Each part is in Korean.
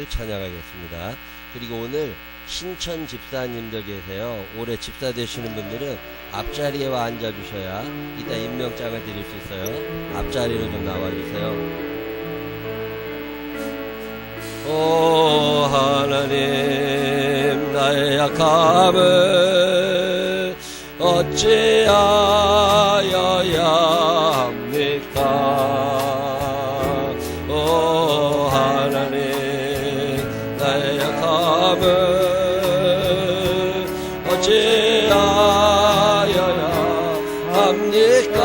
주시기를 찬양하겠습니다. 그리고 오늘 신천 집사님들 계세요. 올해 집사 되시는 분들은 앞자리에 와 앉아주셔야 이따 임명장을 드릴 수 있어요. 앞자리로 좀 나와주세요. 오 하나님, 나의 약함을 어찌하여야 합니까? 오 하나님, 나의 약함을 어찌하여야 합니까?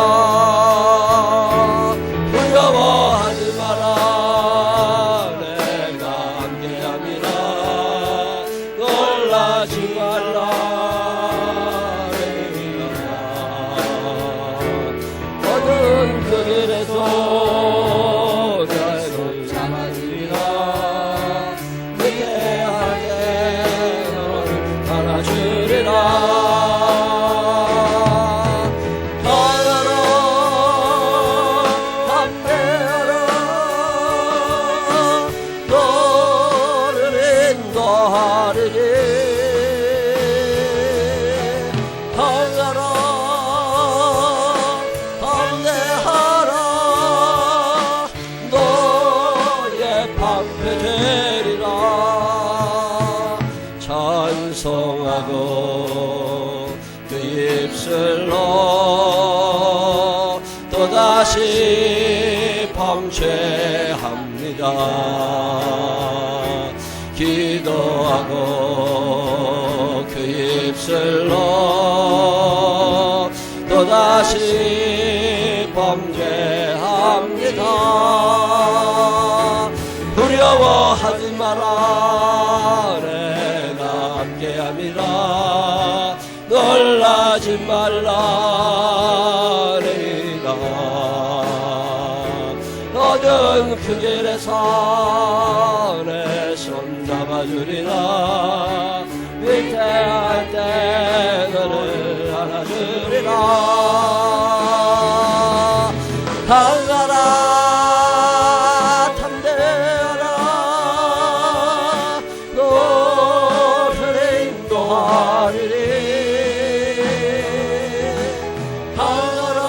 두려워하지 마라, 내가 함께함이라. 놀라지 말라, 모든 그 길에서 나를 잡아주리라. 위대할 때 너를 안아주리라. 달아라, 담대하라, 너를 인도하리니. 달아라, 담대하라, 너의 방패 되리라. 찬송하고 그 입술로 또다시 범죄합니다. 기도하고 그 입술로 또다시 범죄합니다. 두려워하지 마라, 내가 함께함이라. 놀라지 말라, 내가 너는 그 길에서 내 손 잡아주리라. 위태할 때 너를 안아주리라. 달라라, 담대하라, 너를 인도하리니. 달라라,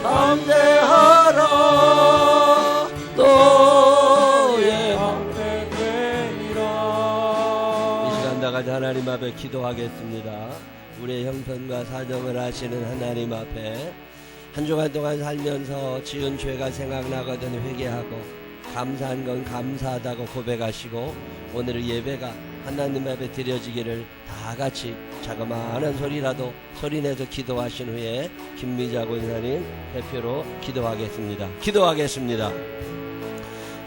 담대하라, 너의 방패 되리라. 이 시간 다같이 하나님 앞에 기도하겠습니다. 우리의 형편과 사정을 아시는 하나님 앞에 한 주간 동안 살면서 지은 죄가 생각나거든 회개하고, 감사한 건 감사하다고 고백하시고, 오늘의 예배가 하나님 앞에 드려지기를 다같이 자그마한 소리라도 소리내서 기도하신 후에 김미자 권사님 대표로 기도하겠습니다. 기도하겠습니다.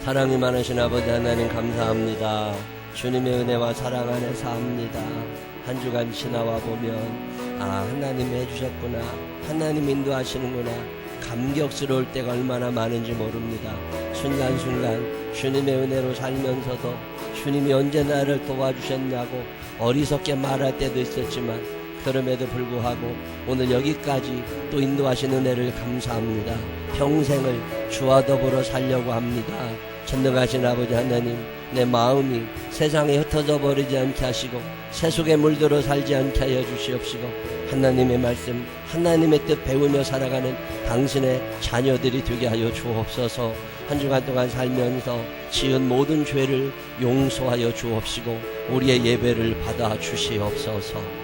사랑이 많으신 아버지 하나님, 감사합니다. 주님의 은혜와 사랑 안에 삽니다. 한 주간 지나와 보면 하나님 해주셨구나, 하나님 인도하시는구나, 감격스러울 때가 얼마나 많은지 모릅니다. 순간순간 주님의 은혜로 살면서도 주님이 언제 나를 도와주셨냐고 어리석게 말할 때도 있었지만, 그럼에도 불구하고 오늘 여기까지 또 인도하신 은혜를 감사합니다. 평생을 주와 더불어 살려고 합니다. 전능하신 아버지 하나님, 내 마음이 세상에 흩어져 버리지 않게 하시고 세속에 물들어 살지 않게 하여 주시옵시고, 하나님의 말씀, 하나님의 뜻 배우며 살아가는 당신의 자녀들이 되게 하여 주옵소서. 한 주간 동안 살면서 지은 모든 죄를 용서하여 주옵시고 우리의 예배를 받아 주시옵소서.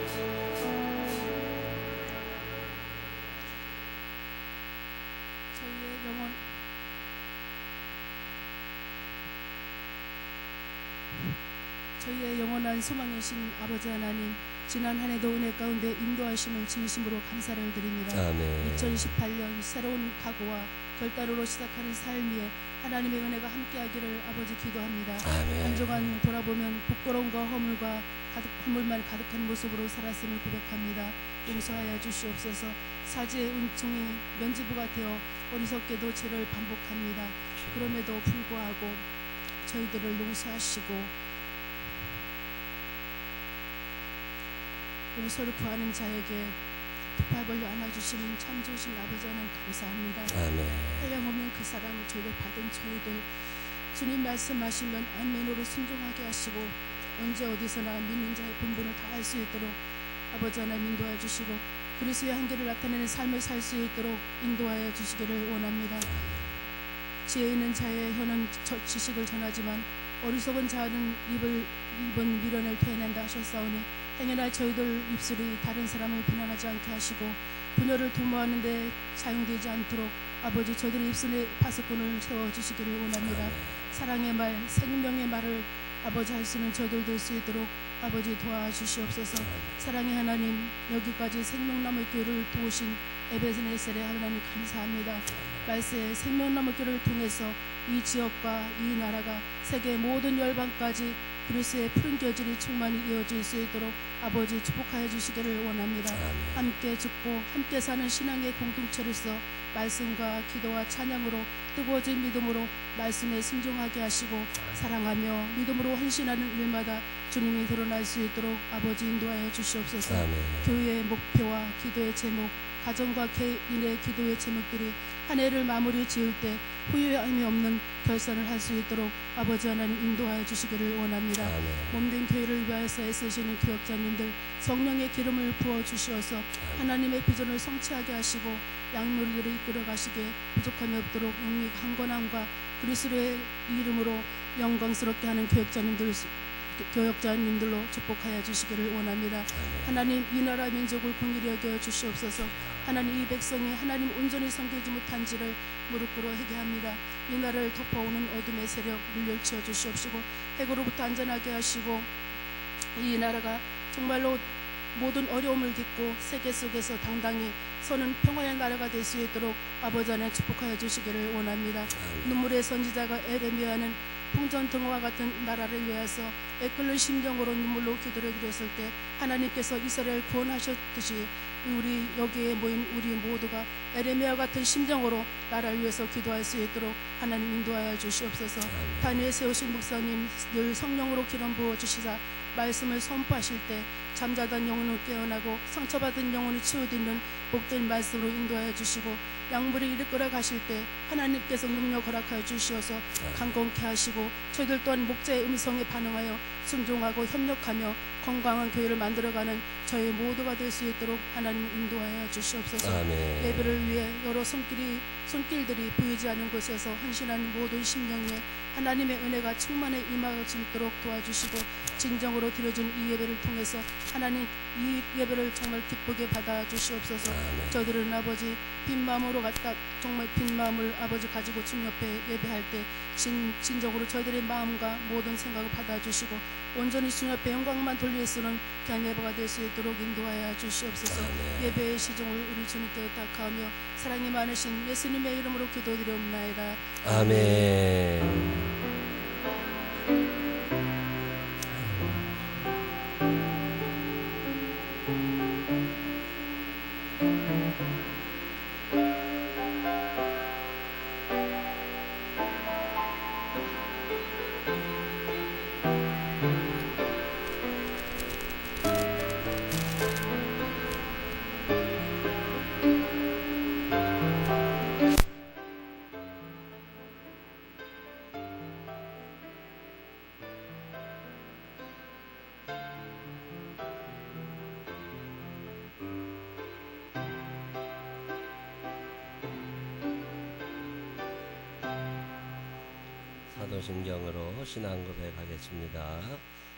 저희의 영원한 소망이신 아버지 하나님, 지난 한 해도 은혜 가운데 인도하심을 진심으로 감사를 드립니다. 아멘. 2018년 새로운 각오와 결단으로 시작하는 삶 위에 하나님의 은혜가 함께하기를 아버지 기도합니다. 아멘. 한 주간 돌아보면 부끄러움과 허물만 가득한 모습으로 살았음을 고백합니다. 용서하여 주시옵소서. 사지의 은총이 면지부가 되어 어리석게도 죄를 반복합니다. 그럼에도 불구하고 저희들을 용서하시고 용서를 구하는 자에게 두 팔 벌려 안아주시는 참 좋으신 아버지 하나님 감사합니다. 아멘. 한량없는 그 사랑 저희들 받은 저희들 주님 말씀하시면 아멘으로 순종하게 하시고 언제 어디서나 믿는 자의 분분을 다할 수 있도록 아버지 하나님 인도하여 주시고 그리스도의 한계를 나타내는 삶을 살 수 있도록 인도하여 주시기를 원합니다. 지혜 있는 자의 혀는 지식을 전하지만 어리석은 자는 입은 미련을 토해낸다 하셨사오니 행여나 저희들 입술이 다른 사람을 비난하지 않게 하시고 분열을 도모하는 데 사용되지 않도록 아버지 저희들의 입술에 파수꾼을 세워주시기를 원합니다. 사랑의 말, 생명의 말을 아버지 할 수 있는 저희들 될 수 있도록 아버지 도와주시옵소서. 사랑의 하나님, 여기까지 생명나무 교회를 도우신 에베네셀의 하나님 감사합니다. 말세의 생명나무 교회를 통해서 이 지역과 이 나라가 세계 모든 열방까지 그리스도의 푸른 겨질이 충만히 이어질 수 있도록 아버지 축복하여 주시기를 원합니다. 함께 죽고 함께 사는 신앙의 공동체로서 말씀과 기도와 찬양으로 뜨거워진 믿음으로 말씀에 순종하게 하시고 사랑하며 믿음으로 헌신하는 일마다 주님이 드러날 수 있도록 아버지 인도하여 주시옵소서. 교회의 목표와 기도의 제목, 가정과 개인의 기도의 제목들이 한 해를 마무리 지을 때 후회함이 없는 결산을 할 수 있도록 아버지 하나님 인도하여 주시기를 원합니다. 몸된 교회를 위하여서 애쓰시는 교역자님들 성령의 기름을 부어 주시어서 하나님의 비전을 성취하게 하시고 양무리들을 이끌어 가시게 부족함이 없도록 영리 강건함과 그리스도의 이름으로 영광스럽게 하는 교역자님들로 축복하여 주시기를 원합니다. 하나님 이 나라 민족을 긍휼히 여겨 주시옵소서. 하나님 이 백성이 하나님 온전히 섬기지 못한지를 무릎 꿇어 회개합니다. 이 나라를 덮어오는 어둠의 세력 물려치워 주시옵시고 해고로부터 안전하게 하시고 이 나라가 정말로 모든 어려움을 딛고 세계 속에서 당당히 서는 평화의 나라가 될 수 있도록 아버지 하나님 축복하여 주시기를 원합니다. 눈물의 선지자가 에레미야는 풍전등화와 같은 나라를 위해서 애끓는 심정으로 눈물로 기도를 드렸을 때 하나님께서 이스라엘 구원하셨듯이 우리 여기에 모인 우리 모두가 에레미야 같은 심정으로 나라를 위해서 기도할 수 있도록 하나님 인도하여 주시옵소서. 단위에 세우신 목사님 늘 성령으로 기름 부어 주시사 말씀을 선포하실 때 잠자던 영혼을 깨어나고 상처받은 영혼이 치유되는 복된 말씀으로 인도하여 주시고 양물이 이끌어 가실 때 하나님께서 능력 허락하여 주시어서 강건케 하시고 저희들 또한 목자의 음성에 반응하여 순종하고 협력하며 건강한 교회를 만들어가는 저희 모두가 될 수 있도록 하나님 인도하여 주시옵소서. 예배를 위해 여러 손길들이 보이지 않는 곳에서 헌신하는 모든 심령에 하나님의 은혜가 충만히 임할 수 있도록 도와주시고 진정으로 드려준 이 예배를 통해서 하나님 이 예배를 정말 기쁘게 받아 주시옵소서. 저들은 아버지 빈 마음으로 갔다 정말 빈 마음을 아버지 가지고 주님 옆에 예배할 때 진정으로 저희들의 마음과 모든 생각을 받아 주시고 온전히 주님 옆에 영광만 돌릴 수는 귀한 예배가 될 수 있도록 인도하여 주시옵소서. 예배의 시종을 우리 주님께 의탁하며 사랑이 많으신 예수님의 이름으로 기도드리옵나이다. 아멘. 사도신경으로 신앙 고백하겠습니다.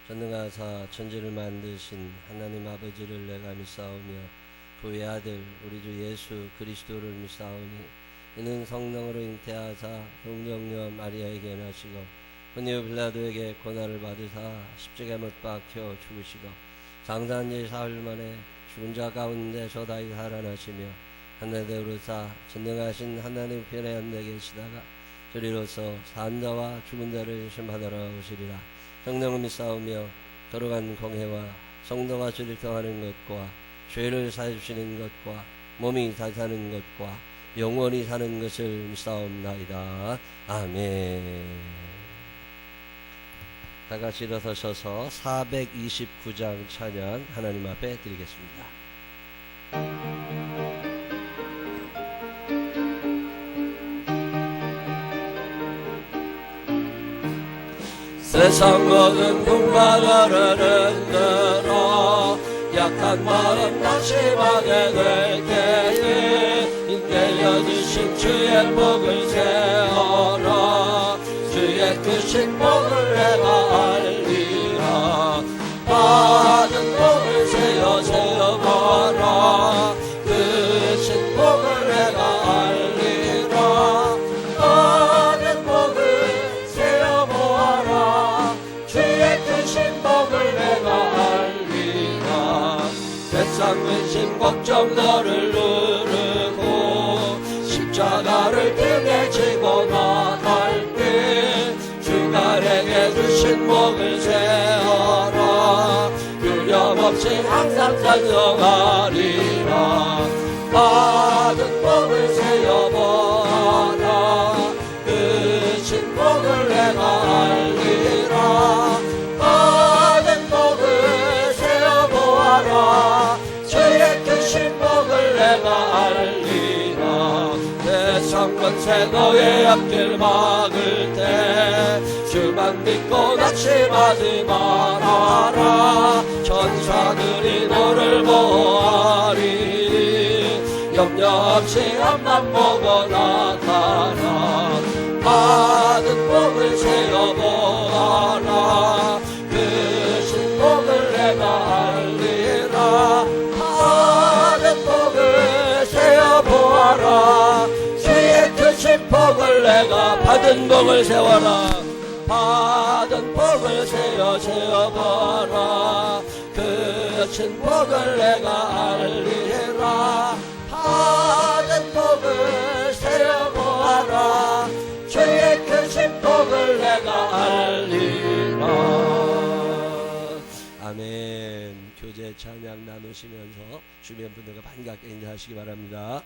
전능하사 천지를 만드신 하나님 아버지를 내가 믿사오며 그의 아들 우리 주 예수 그리스도를 믿사오니 이는 성령으로 잉태하사 동정녀 마리아에게 나시고 본디오 빌라도에게 고난을 받으사 십자가에 못 박혀 죽으시고 장사한 지 사흘 만에 죽은 자 가운데서 다시 살아나시며 하늘에 오르사 전능하신 하나님 편에 앉아 계시다가 저리로서 산 자와 죽은 자를 심판하러 오시리라. 성령을 믿사오며 거룩한 공회와 성도와 주를 통하는 것과 죄를 사해 주시는 것과 몸이 다시 사는 것과 영원히 사는 것을 믿사옵나이다. 아멘. 다 같이 일어서셔서 429장 찬양 하나님 앞에 드리겠습니다. 세상 모든 풍파들을 흔들어 약한 마음 낙심하게 될 때에 내려주신 주의 복을 세워라. 주의 크신 복을 내가 알리라. 받은 복을 세어 보아라. 크신 복을 내가 알리라. 받은 복을 세어 보아라. 주의 크신 복을 내가 알리라. 세상 근심 걱정 너를 누르고 십자가를 등에 지고 나갈 때 주가 내게 주신 복을 세어라. 두려움없이 항상 찬송하리라. 받은 복을 세어보아라. 크신 복을 내가 알리라. 받은 복을 세어보아라. 주의 크신 복을 내가 알리라. 세상 권세 너의 앞길 막을 때 주만 믿고 낙심하지 말아라. 천사들이 너를 보호하리. 염려 없이 앞만 보고 나가라. 받은 복을 세어보아라. 크신 복을 내가 알리라. 받은 복을 세어보아라. 주의 크신 복을 내가 받은 복을 세워라. 받은 복을 세어보아라. 크신 복을 내가 알리라. 받은 복을 세어보아라. 주의 크신 복을 내가 알리라. 아멘. 교제 찬양 나누시면서 주변 분들과 반갑게 인사하시기 바랍니다.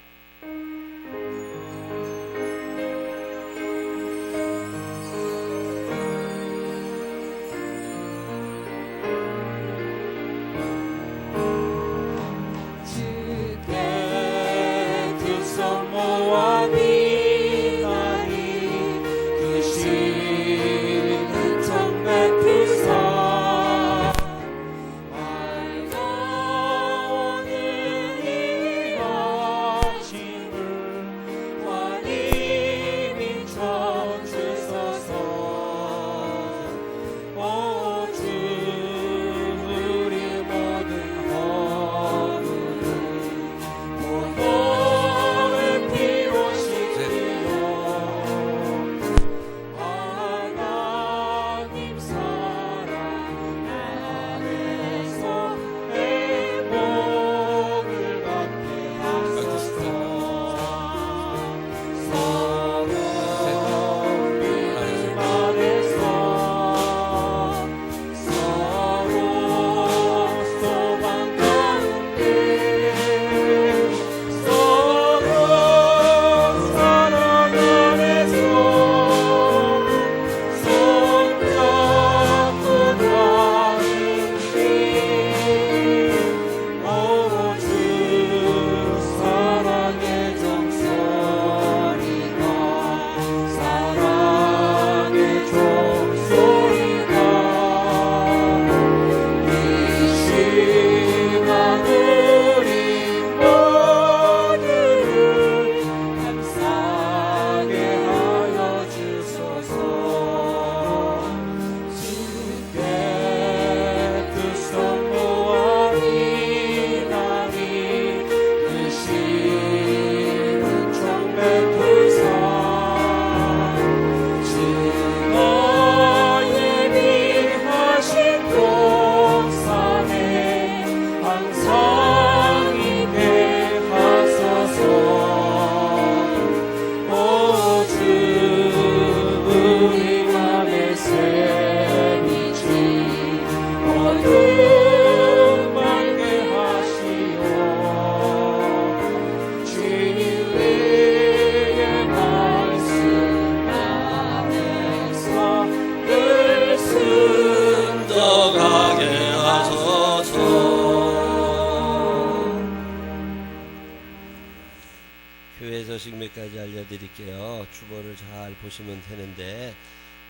교회 소식 몇 가지 알려드릴게요. 주보를 잘 보시면 되는데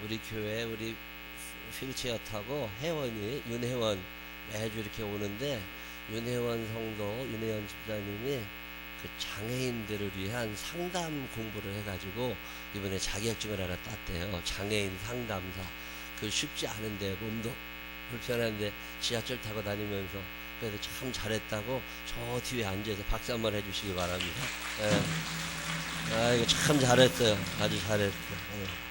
우리 교회 우리 휠체어 타고 회원이 윤회원 매주 이렇게 오는데 윤회원 성도 윤회원 집사님이 그 장애인들을 위한 상담 공부를 해가지고 이번에 자격증을 하나 땄대요. 장애인 상담사. 그 쉽지 않은데 몸도 불편한데 지하철 타고 다니면서 그래서 참 잘했다고 저 뒤에 앉아서 박수 한번 해주시기 바랍니다. 예. 아 이거 참 잘했어요. 아주 잘했어요.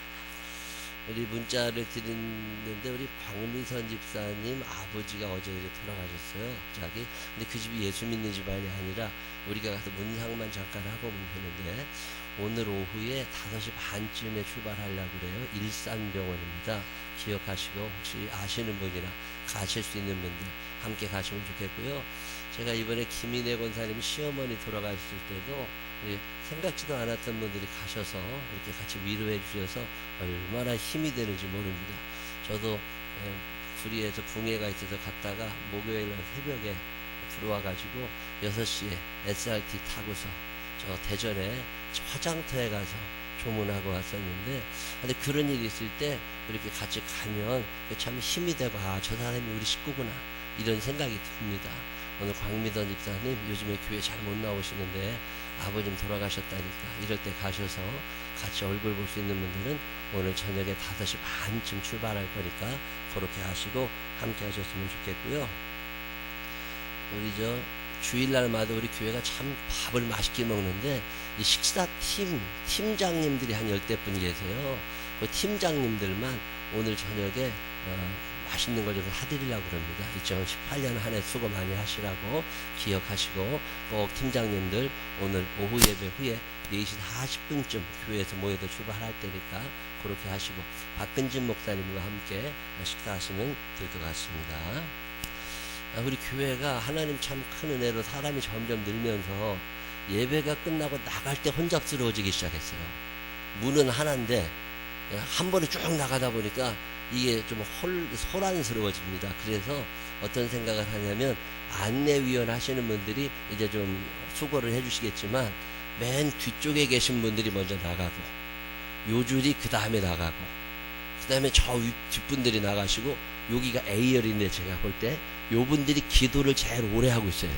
우리 문자를 드렸는데 우리 광미선 집사님 아버지가 어제 돌아가셨어요. 갑자기. 근데 그 집이 예수 믿는 집안이 아니라 우리가 가서 문상만 잠깐 하고 오면 되는데 오늘 오후에 5시 반쯤에 출발하려고 그래요. 일산병원입니다. 기억하시고 혹시 아시는 분이나 가실 수 있는 분들 함께 가시면 좋겠고요. 제가 이번에 김인혜 권사님 시어머니 돌아가셨을 때도 생각지도 않았던 분들이 가셔서 이렇게 같이 위로해 주셔서 얼마나 힘이 되는지 모릅니다. 저도 구리에서 붕해가 있어서 갔다가 목요일날 새벽에 들어와가지고 6시에 SRT 타고서 저 대전에 화장터에 가서 조문하고 왔었는데 근데 그런 일이 있을 때 그렇게 같이 가면 참 힘이 되고 아, 저 사람이 우리 식구구나 이런 생각이 듭니다. 오늘 광미던 집사님 요즘에 교회 잘 못 나오시는데 아버님 돌아가셨다니까 이럴 때 가셔서 같이 얼굴 볼 수 있는 분들은 오늘 저녁에 5시 반쯤 출발할 거니까 그렇게 하시고 함께 하셨으면 좋겠고요. 우리 저 주일날마다 우리 교회가 참 밥을 맛있게 먹는데 이 식사 팀장님들이 한 10대분 계세요. 그 팀장님들만 오늘 저녁에 맛있는 걸 좀 사드리려고 그럽니다. 2018년 한 해 수고 많이 하시라고 기억하시고 꼭 팀장님들 오늘 오후 예배 후에 4시 40분쯤 교회에서 모여서 출발할 때니까 그렇게 하시고 박근진 목사님과 함께 식사하시면 될 것 같습니다. 우리 교회가 하나님 참 큰 은혜로 사람이 점점 늘면서 예배가 끝나고 나갈 때 혼잡스러워지기 시작했어요. 문은 하나인데 한 번에 쭉 나가다 보니까 이게 좀 소란스러워집니다. 그래서 어떤 생각을 하냐면 안내위원 하시는 분들이 이제 좀 수고를 해주시겠지만 맨 뒤쪽에 계신 분들이 먼저 나가고 요 줄이 그 다음에 나가고 그 다음에 저 뒷분들이 나가시고 여기가 A열인데 제가 볼 때 요 분들이 기도를 제일 오래 하고 있어야 돼.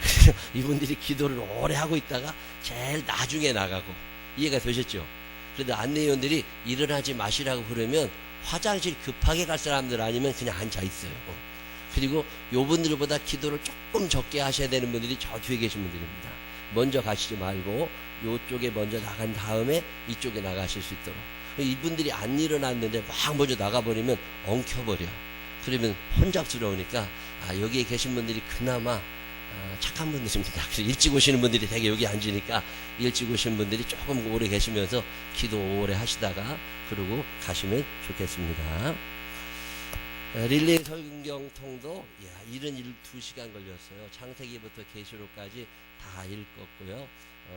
그래서 이분들이 기도를 오래 하고 있다가 제일 나중에 나가고 이해가 되셨죠? 그런데 안내위원들이 일어나지 마시라고 그러면 화장실 급하게 갈 사람들 아니면 그냥 앉아 있어요. 그리고 요 분들보다 기도를 조금 적게 하셔야 되는 분들이 저 뒤에 계신 분들입니다. 먼저 가시지 말고 요쪽에 먼저 나간 다음에 이쪽에 나가실 수 있도록. 이분들이 안 일어났는데 막 먼저 나가버리면 엉켜버려. 그러면 혼잡스러우니까 여기에 계신 분들이 그나마 착한 분들입니다. 그래서 일찍 오시는 분들이 되게 여기 앉으니까 일찍 오시는 분들이 조금 오래 계시면서 기도 오래 하시다가 그러고 가시면 좋겠습니다. 릴레이 설경통도 72시간 걸렸어요. 창세기부터 계시록까지 다 읽었고요.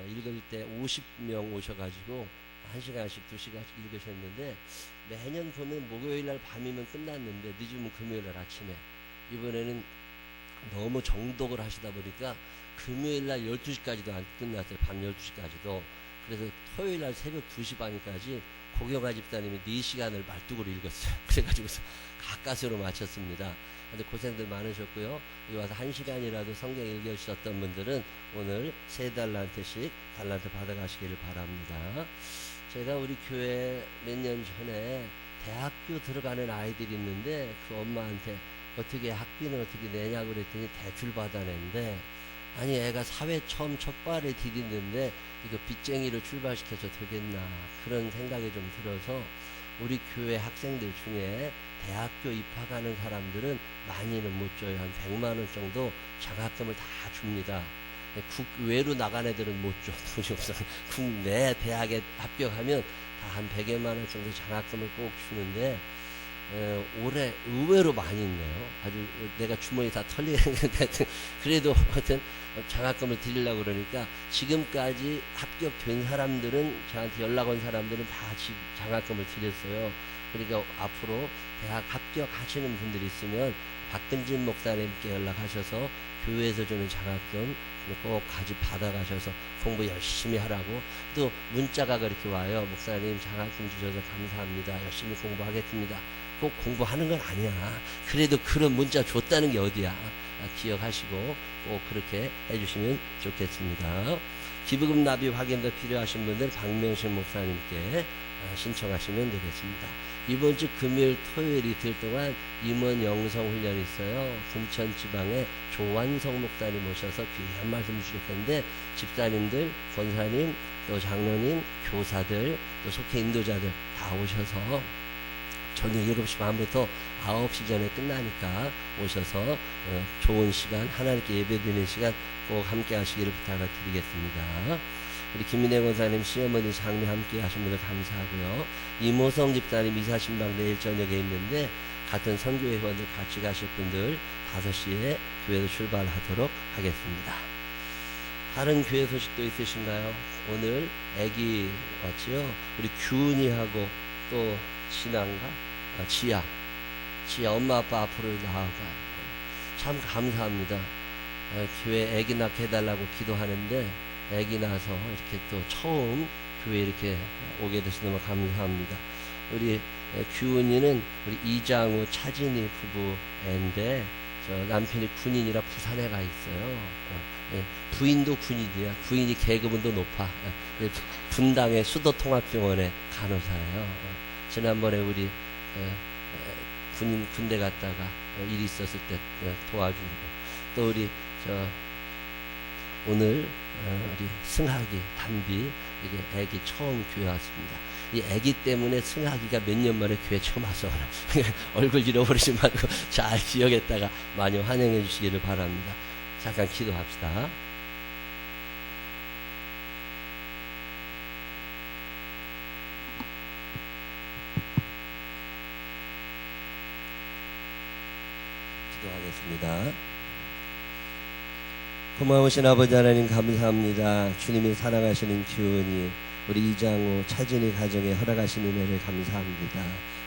읽을 때 50명 오셔가지고 1시간씩 2시간씩 읽으셨는데 매년 보면 목요일날 밤이면 끝났는데 늦으면 금요일날 아침에 이번에는 너무 정독을 하시다 보니까 금요일날 12시까지도 안 끝났어요. 밤 12시까지도. 그래서 토요일날 새벽 2시 반까지 고경화 집사님이 4시간을 말뚝으로 읽었어요. 그래가지고서 가까스로 마쳤습니다. 근데 고생들 많으셨고요. 여기 와서 1시간이라도 성경 읽으셨던 분들은 오늘 3달란트씩 달란트 받아가시기를 바랍니다. 제가 우리 교회 몇 년 전에 대학교 들어가는 아이들이 있는데 그 엄마한테 어떻게 학비는 어떻게 내냐고 그랬더니 대출 받아낸데 아니 애가 사회 처음 첫 발에 디디는데 이거 빚쟁이로 출발시켜서 되겠나 그런 생각이 좀 들어서 우리 교회 학생들 중에 대학교 입학하는 사람들은 많이는 못 줘요. 한 100만 원 정도 장학금을 다 줍니다. 국외로 나간 애들은 못 줘. 돈이 없어. 국내 대학에 합격하면 다 한 100여만 원 정도 장학금을 꼭 주는데 올해 의외로 많이 있네요. 아주 내가 주머니 다 털리겠는데 그래도 하여튼 장학금을 드리려고 그러니까 지금까지 합격된 사람들은 저한테 연락 온 사람들은 다 장학금을 드렸어요. 그러니까 앞으로 대학 합격하시는 분들이 있으면 박근진 목사님께 연락하셔서 교회에서 주는 장학금 꼭 같이 받아가셔서 공부 열심히 하라고. 또 문자가 그렇게 와요. 목사님 장학금 주셔서 감사합니다. 열심히 공부하겠습니다. 꼭 공부하는 건 아니야. 그래도 그런 문자 줬다는 게 어디야. 기억하시고 꼭 그렇게 해주시면 좋겠습니다. 기부금 납입 확인도 필요하신 분들 박명식 목사님께 신청하시면 되겠습니다. 이번 주 금요일 토요일 이틀 동안 임원 영성 훈련이 있어요. 금천 지방에 조완성 목사님 모셔서 귀한 말씀 주실 텐데 집사님들, 권사님, 또 장로님, 교사들, 또 속해 인도자들 다 오셔서 저녁 7시 반부터 9시 전에 끝나니까 오셔서 좋은 시간, 하나님께 예배드리는 시간 꼭 함께 하시기를 부탁을 드리겠습니다. 우리 김민혜 권사님, 시어머니, 장례 함께 하신 분들 감사하고요. 이모성 집사님 이사신방 내일 저녁에 있는데 같은 선교회 회원들 같이 가실 분들 5시에 교회로 출발하도록 하겠습니다. 다른 교회 소식도 있으신가요? 오늘 애기 왔지요? 우리 규은이하고 또 진아인가? 지아 엄마 아빠 앞으로 나와가요. 참 감사합니다. 교회 애기 낳게 해달라고 기도하는데 애기 나서 이렇게 또 처음 교회 이렇게 오게 돼서 너무 감사합니다. 우리 규은이는 우리 이장우 차진이 부부인데 저 남편이 군인이라 부산에 가 있어요. 부인도 군인이야. 부인이 계급은 더 높아. 분당의 수도통합병원의 간호사예요. 지난번에 우리 군대 갔다가 일이 있었을 때 도와주고, 또 우리 오늘 우리 승학이 담비 이게 애기 처음 교회 왔습니다. 이 애기 때문에 승학이가 몇 년 만에 교회 처음 왔어. 얼굴 잃어버리지 말고 잘 기억했다가 많이 환영해 주시기를 바랍니다. 잠깐 기도합시다. 기도하겠습니다. 고마우신 아버지 하나님 감사합니다. 주님이 사랑하시는 기운이 우리 이장우 차진이 가정에 허락하시는 은혜를 감사합니다.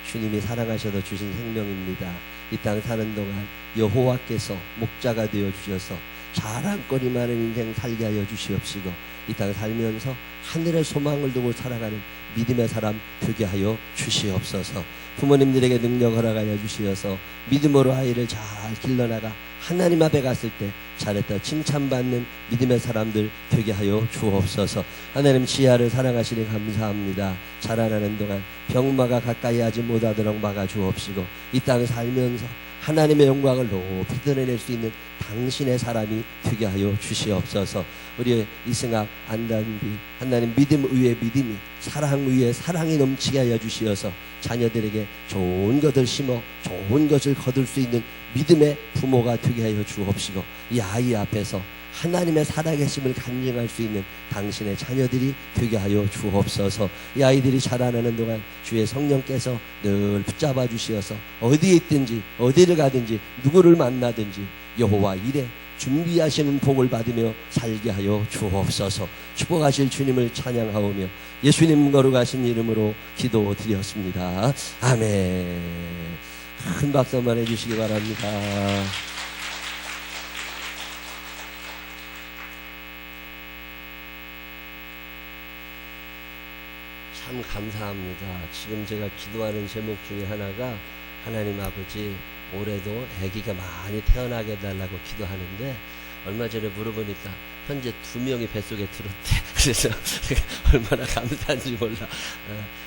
주님이 사랑하셔서 주신 생명입니다. 이 땅 사는 동안 여호와께서 목자가 되어 주셔서 자랑거리 많은 인생 살게 하여 주시옵시고 이 땅 살면서 하늘의 소망을 두고 살아가는 믿음의 사람 되게 하여 주시옵소서. 부모님들에게 능력 허락하여 주시어서 믿음으로 아이를 잘 길러나가 하나님 앞에 갔을 때 잘했다 칭찬받는 믿음의 사람들 되게 하여 주옵소서. 하나님 지하를 사랑하시니 감사합니다. 자라나는 동안 병마가 가까이 하지 못하도록 막아 주옵시고 이 땅을 살면서 하나님의 영광을 높이 드러낼 수 있는 당신의 사람이 되게 하여 주시옵소서. 우리 이승학 안단비 하나님 믿음 위에 믿음이 사랑 위에 사랑이 넘치게 하여 주시어서 자녀들에게 좋은 것을 심어 좋은 것을 거둘 수 있는 믿음의 부모가 되게 하여 주옵시고 이 아이 앞에서 하나님의 살아계심을 간증할 수 있는 당신의 자녀들이 되게 하여 주옵소서. 이 아이들이 자라나는 동안 주의 성령께서 늘 붙잡아 주시어서 어디에 있든지 어디를 가든지 누구를 만나든지 여호와 일에 준비하시는 복을 받으며 살게 하여 주옵소서. 축복하실 주님을 찬양하오며 예수님 거룩하신 이름으로 기도드렸습니다. 아멘. 큰 박수 한번 해주시기 바랍니다. 참 감사합니다. 지금 제가 기도하는 제목 중에 하나가 하나님 아버지 올해도 아기가 많이 태어나게 해달라고 기도하는데 얼마 전에 물어보니까 현재 2명이 뱃속에 들었대. 그래서 얼마나 감사한지 몰라.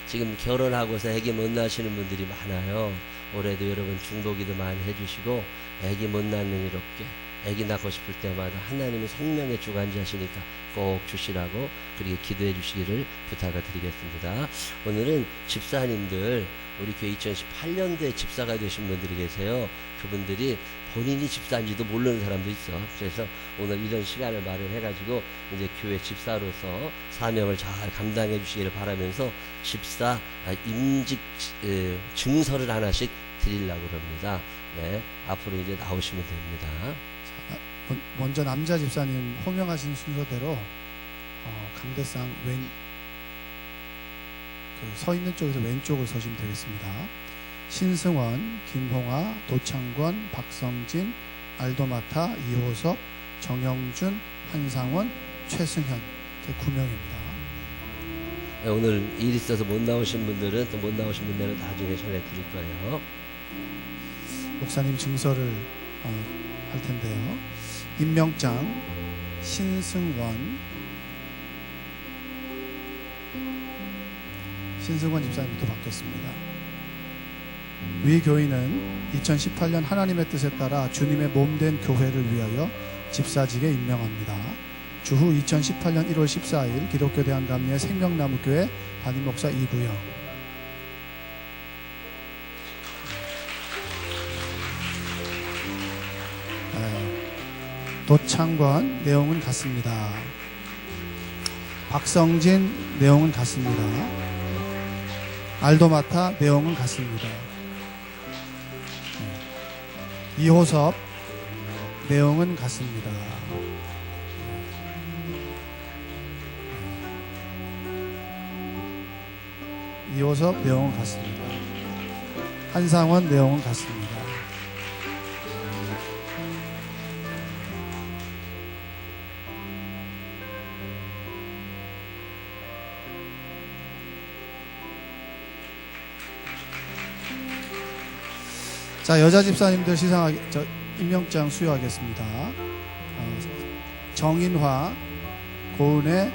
지금 결혼하고서 아기 못 낳으시는 분들이 많아요. 올해도 여러분 중보기도 많이 해주시고 아기 못 낳는 일 없게 아기 낳고 싶을 때마다 하나님이 생명의 주관자시니까 꼭 주시라고 그렇게 기도해 주시기를 부탁을 드리겠습니다. 오늘은 집사님들 우리 교회 2018년도에 집사가 되신 분들이 계세요. 그분들이 본인이 집사인지도 모르는 사람도 있어. 그래서 오늘 이런 시간을 마련해가지고 이제 교회 집사로서 사명을 잘 감당해 주시기를 바라면서 집사 임직 증서를 하나씩 드리려고 합니다. 네, 앞으로 이제 나오시면 됩니다. 먼저 남자 집사님 호명하신 순서대로 강대상 서 있는 쪽에서 왼쪽을 서시면 되겠습니다. 신승원, 김홍아, 도창권, 박성진, 알도마타, 이호섭, 정영준, 한상원, 최승현, 9명입니다. 오늘 일 있어서 못 나오신 분들은 또 못 나오신 분들은 나중에 전해드릴 거예요. 목사님 증서를 할 텐데요. 임명장 신승원 집사님부터 받겠습니다. 위 교인은 2018년 하나님의 뜻에 따라 주님의 몸된 교회를 위하여 집사직에 임명합니다. 주후 2018년 1월 14일 기독교 대한감리의 생명나무교회 담임목사 이구영. 도창권 내용은 같습니다. 박성진 내용은 같습니다. 알도마타 내용은 같습니다. 이호섭 내용은 같습니다. 이호섭 내용은 같습니다. 한상원 내용은 같습니다. 자, 여자 집사님들 임명장 수여하겠습니다. 정인화, 고은혜,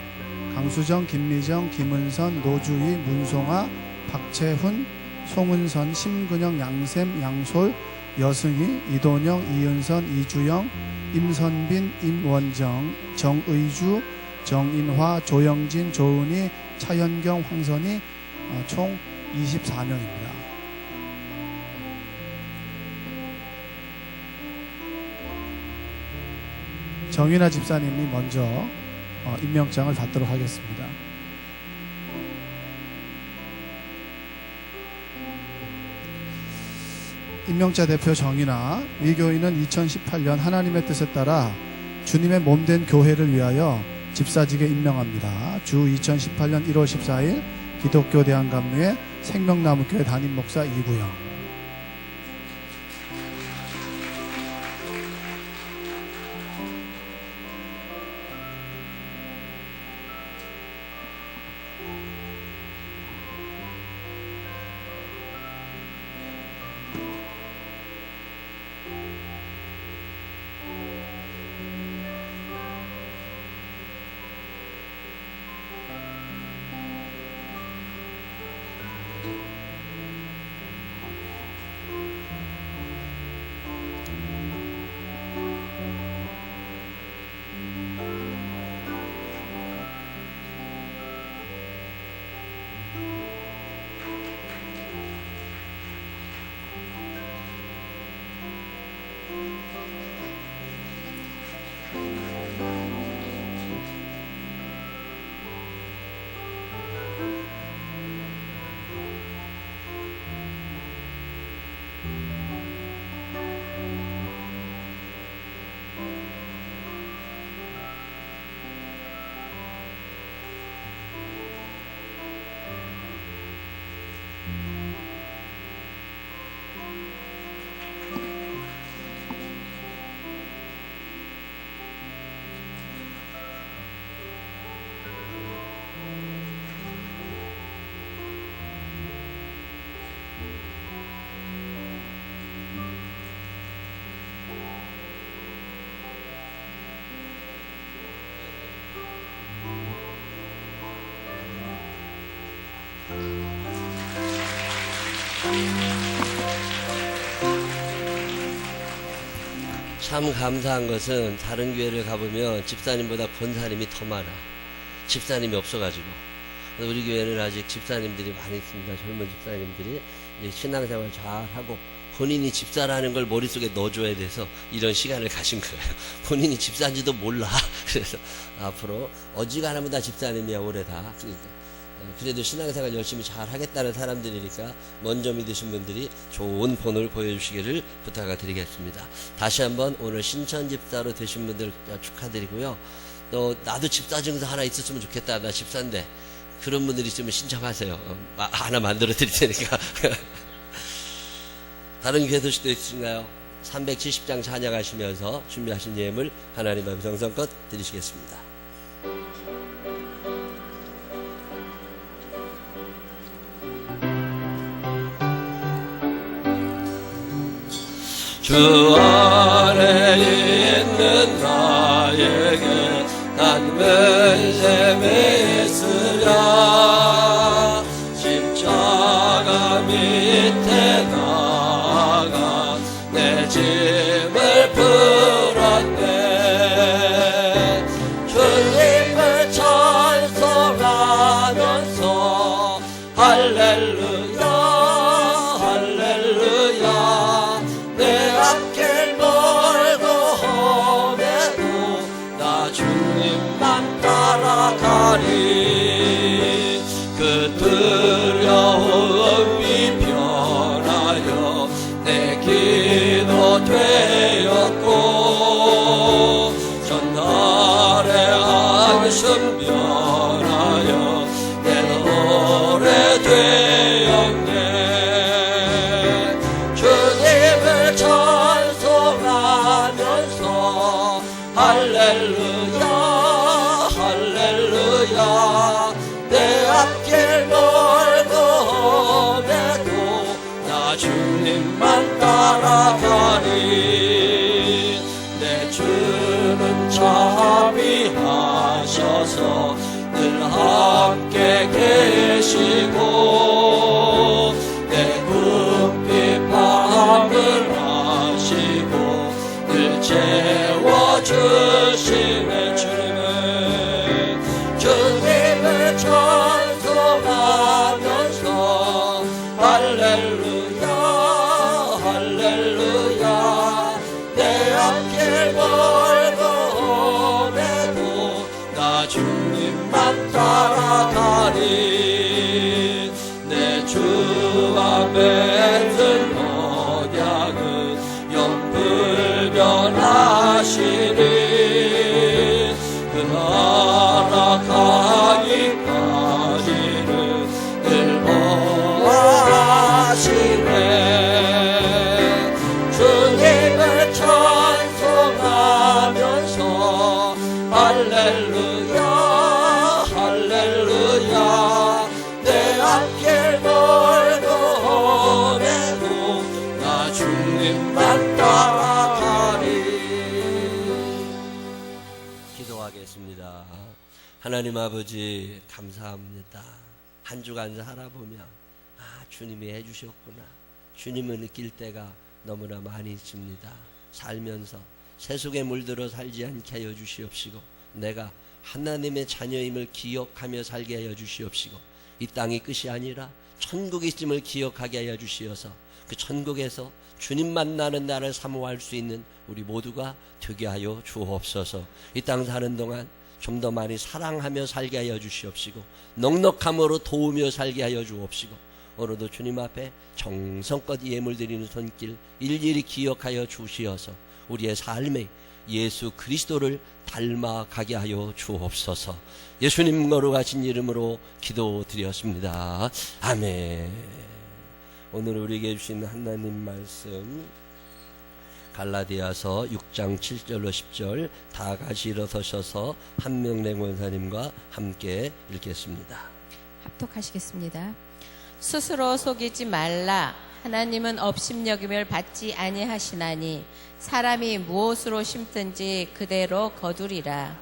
강수정, 김미정, 김은선, 노주희, 문송아, 박채훈, 송은선, 심근영, 양샘, 양솔, 여승희, 이돈영, 이은선, 이주영, 임선빈, 임원정, 정의주, 정인화, 조영진, 조은희, 차현경, 황선희, 총 24명입니다. 정인아 집사님이 먼저 임명장을 받도록 하겠습니다. 임명자 대표 정인아, 위교인은 2018년 하나님의 뜻에 따라 주님의 몸된 교회를 위하여 집사직에 임명합니다. 주 2018년 1월 14일 기독교 대한감리회 생명나무교회 담임목사 이구영. 참 감사한 것은 다른 교회를 가보면 집사님보다 권사님이 더 많아. 집사님이 없어가지고. 우리 교회는 아직 집사님들이 많이 있습니다. 젊은 집사님들이 신앙생활 잘하고 본인이 집사라는 걸 머릿속에 넣어줘야 돼서 이런 시간을 가신 거예요. 본인이 집사인지도 몰라. 그래서 앞으로 어지간하면 다 집사님이야, 올해 다. 그래도 신앙생활 열심히 잘 하겠다는 사람들이니까 먼저 믿으신 분들이 좋은 본을 보여주시기를 부탁드리겠습니다. 다시 한번 오늘 신천 집사로 되신 분들 축하드리고요. 또 나도 집사 증서 하나 있었으면 좋겠다. 나 집사인데. 그런 분들이 있으면 신청하세요. 하나 만들어 드릴 테니까. 다른 기도 소식도 있으신가요? 370장 찬양하시면서 준비하신 예물 하나님 앞에 정성껏 드리시겠습니다. 주 안에 있는 나에게 난 멜렘에 있으랴. 십자가 밑에 나가 내 짐을 풀었네. 주님을 찬송하면서 할렐루야 할렐루야. 내 앞길 멀고 험해도 나 주님만 따라가리. 그 두려움이 변하여 내 기도 되었고 전날의 안심 변하여 내 노래 되었네. 주님을 찬송하면서 할렐루야 할렐루야. 내 앞길 멀고 험해도 나 주님만 따라가리. 내 주는 자비하셔서 늘 함께 계시고 내 궁핍 밤을 하시고 늘 채워주시네. 주님을 찬송하면서 할렐루야 할렐루야. 내 앞길 멀고 험해도 나 주님만 따라가리. 내 주와 맺은 언약은 영불변하시니. 그 나라 가기까지는 늘 보호하시네. 주님을 찬송하면서 할렐루야 할렐루야. 내 앞길 멀고 험해도 나 주님만 따라가리. 기도하겠습니다. 하나님 아버지 감사합니다. 한 주간 살아보면 주님이 해주셨구나. 주님을 느낄 때가 너무나 많이 있습니다. 살면서 세속에 물들어 살지 않게 하여 주시옵시고 내가 하나님의 자녀임을 기억하며 살게 하여 주시옵시고 이 땅이 끝이 아니라 천국이 있음을 기억하게 하여 주시어서 그 천국에서 주님 만나는 날을 사모할 수 있는 우리 모두가 되게 하여 주옵소서. 이 땅 사는 동안 좀 더 많이 사랑하며 살게 하여 주시옵시고 넉넉함으로 도우며 살게 하여 주옵시고 오늘도 주님 앞에 정성껏 예물 드리는 손길 일일이 기억하여 주시어서 우리의 삶에 예수 그리스도를 닮아가게 하여 주옵소서. 예수님 거룩하신 이름으로 기도드렸습니다. 아멘. 오늘 우리에게 주신 하나님 말씀 갈라디아서 6장 7절로 10절 다 같이 일어서셔서 한명래 권사님과 함께 읽겠습니다. 합독하시겠습니다. 스스로 속이지 말라. 하나님은 업심여김을 받지 아니하시나니 사람이 무엇으로 심든지 그대로 거두리라.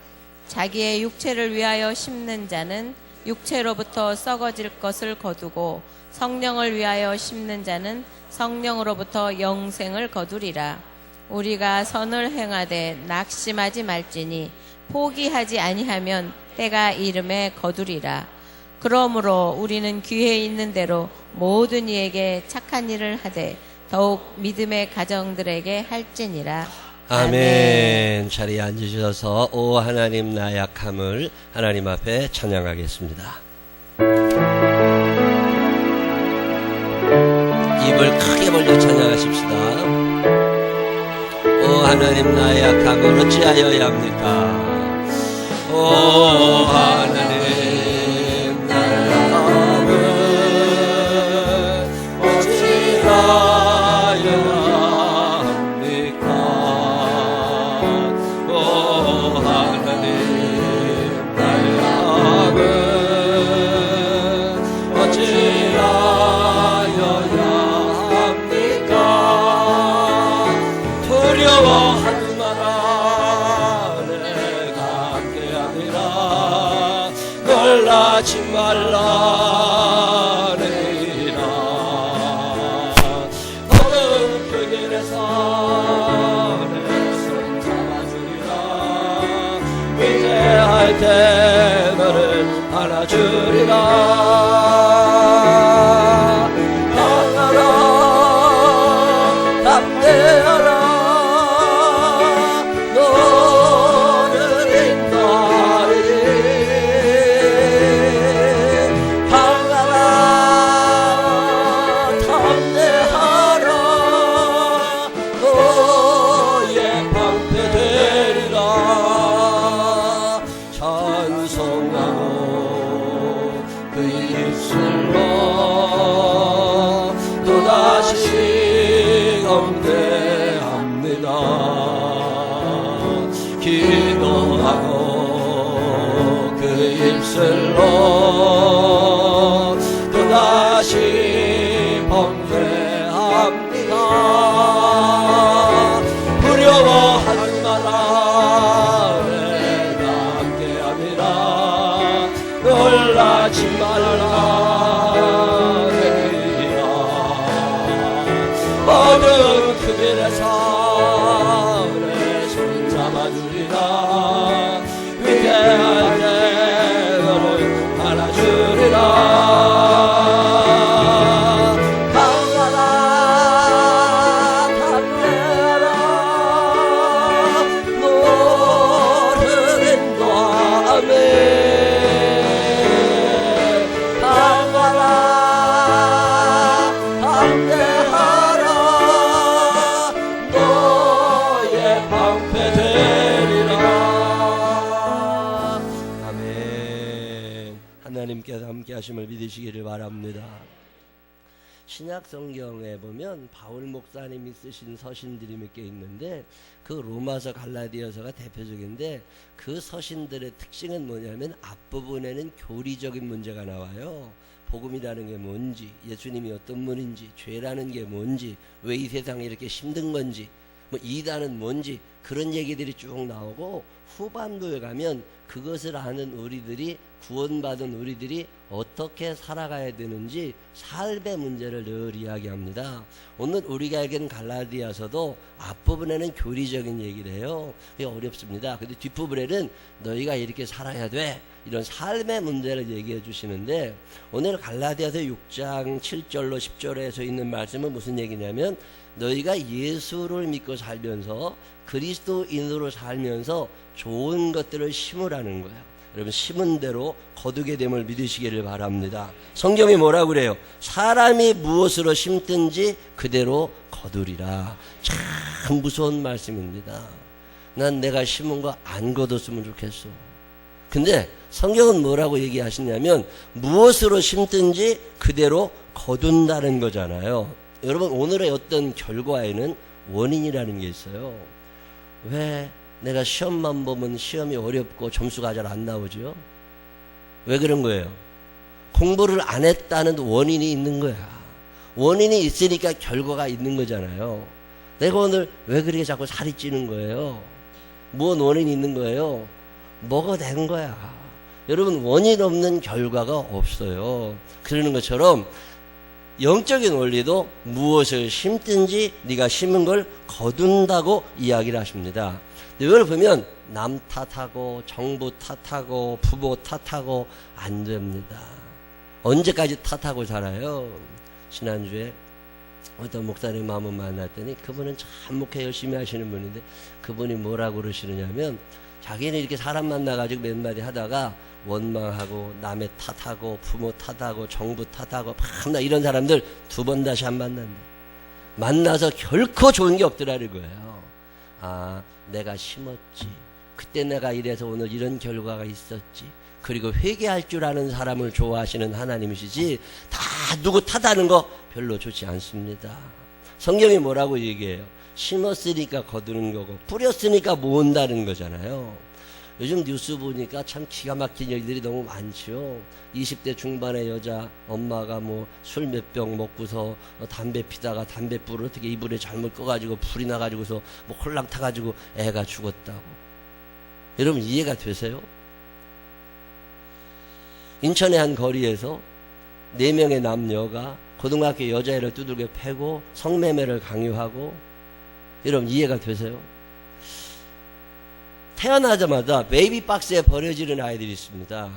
자기의 육체를 위하여 심는 자는 육체로부터 썩어질 것을 거두고 성령을 위하여 심는 자는 성령으로부터 영생을 거두리라. 우리가 선을 행하되 낙심하지 말지니 포기하지 아니하면 때가 이름에 거두리라. 그러므로 우리는 귀에 있는 대로 모든 이에게 착한 일을 하되 더욱 믿음의 가정들에게 할지니라. 아멘. 자리에 앉으셔서 오 하나님 나 약함을 하나님 앞에 찬양하겠습니다. 입을 크게 벌려 찬양하십시다. 오 하나님 나의 약함을 어찌하여야 합니까? 오 하나님 나의 약함을 어찌하여야 때 너를 안아주리라. 강하라 담대하라 너를 인도하리니. 강하라 담대하라 너의 방패 되리라. 찬송하고 그 입술로 또다시 경배합니다. 기도하고 그 입술로 또다시 범죄합니다. 두려워하지 마라 내가 함께함이라. 놀라지 말라 내리라. 모든 그들에서 내 손 잡아주리라. 위대할 때 너를 안아주리라. 강하라 담대하라 너를 인도하네. 강하라 담대하라 너의 방패 되리라. 아멘. 하나님께서 함께 하심을 믿으시기를 바랍니다. 신약 성경에 보면 바울 목사님이 쓰신 서신들이 몇 개 있는데 그 로마서 갈라디아서가 대표적인데 그 서신들의 특징은 뭐냐면 앞부분에는 교리적인 문제가 나와요. 복음이라는 게 뭔지, 예수님이 어떤 분인지, 죄라는 게 뭔지, 왜 이 세상이 이렇게 힘든 건지, 뭐 이단은 뭔지 그런 얘기들이 쭉 나오고 후반부에 가면 그것을 아는 우리들이 구원받은 우리들이 어떻게 살아가야 되는지 삶의 문제를 늘 이야기합니다. 오늘 우리가 읽은 갈라디아서도 앞부분에는 교리적인 얘기를 해요. 그게 어렵습니다. 근데 뒷부분에는 너희가 이렇게 살아야 돼 이런 삶의 문제를 얘기해 주시는데 오늘 갈라디아서 6장 7절로 10절에서 있는 말씀은 무슨 얘기냐면 너희가 예수를 믿고 살면서 그리스도인으로 살면서 좋은 것들을 심으라는 거예요. 여러분 심은 대로 거두게 됨을 믿으시기를 바랍니다. 성경이 뭐라고 그래요? 사람이 무엇으로 심든지 그대로 거두리라. 참 무서운 말씀입니다. 난 내가 심은 거 안 거뒀으면 좋겠어. 근데 성경은 뭐라고 얘기하시냐면 무엇으로 심든지 그대로 거둔다는 거잖아요. 여러분 오늘의 어떤 결과에는 원인이라는 게 있어요. 왜 내가 시험만 보면 시험이 어렵고 점수가 잘 안 나오죠? 왜 그런 거예요? 공부를 안 했다는 원인이 있는 거야. 원인이 있으니까 결과가 있는 거잖아요. 내가 오늘 왜 그렇게 자꾸 살이 찌는 거예요? 무슨 원인이 있는 거예요? 뭐가 된 거야. 여러분 원인 없는 결과가 없어요. 그러는 것처럼 영적인 원리도 무엇을 심든지 네가 심은 걸 거둔다고 이야기를 하십니다. 이걸 보면 남 탓하고 정부 탓하고 부모 탓하고 안 됩니다. 언제까지 탓하고 살아요? 지난주에 어떤 목사님 한번 만났더니 그분은 참 목회 열심히 하시는 분인데 그분이 뭐라고 그러시느냐면 자기는 이렇게 사람 만나가지고 몇 마디 하다가 원망하고 남의 탓하고 부모 탓하고 정부 탓하고 막 이런 사람들 두 번 다시 안 만난대. 만나서 결코 좋은 게 없더라는 거예요. 아, 내가 심었지. 그때 내가 이래서 오늘 이런 결과가 있었지. 그리고 회개할 줄 아는 사람을 좋아하시는 하나님이시지 다 누구 탓하는 거 별로 좋지 않습니다. 성경이 뭐라고 얘기해요? 심었으니까 거두는 거고 뿌렸으니까 모은다는 거잖아요. 요즘 뉴스 보니까 참 기가 막힌 얘기들이 너무 많죠. 20대 중반의 여자 엄마가 뭐 술 몇 병 먹고서 담배 피다가 담배불을 어떻게 이불에 잘못 꺼가지고 불이 나가지고서 뭐 홀랑 타가지고 애가 죽었다고. 여러분 이해가 되세요? 인천의 한 거리에서 4명의 남녀가 고등학교 여자애를 두들겨 패고 성매매를 강요하고. 여러분 이해가 되세요? 태어나자마자 베이비 박스에 버려지는 아이들이 있습니다.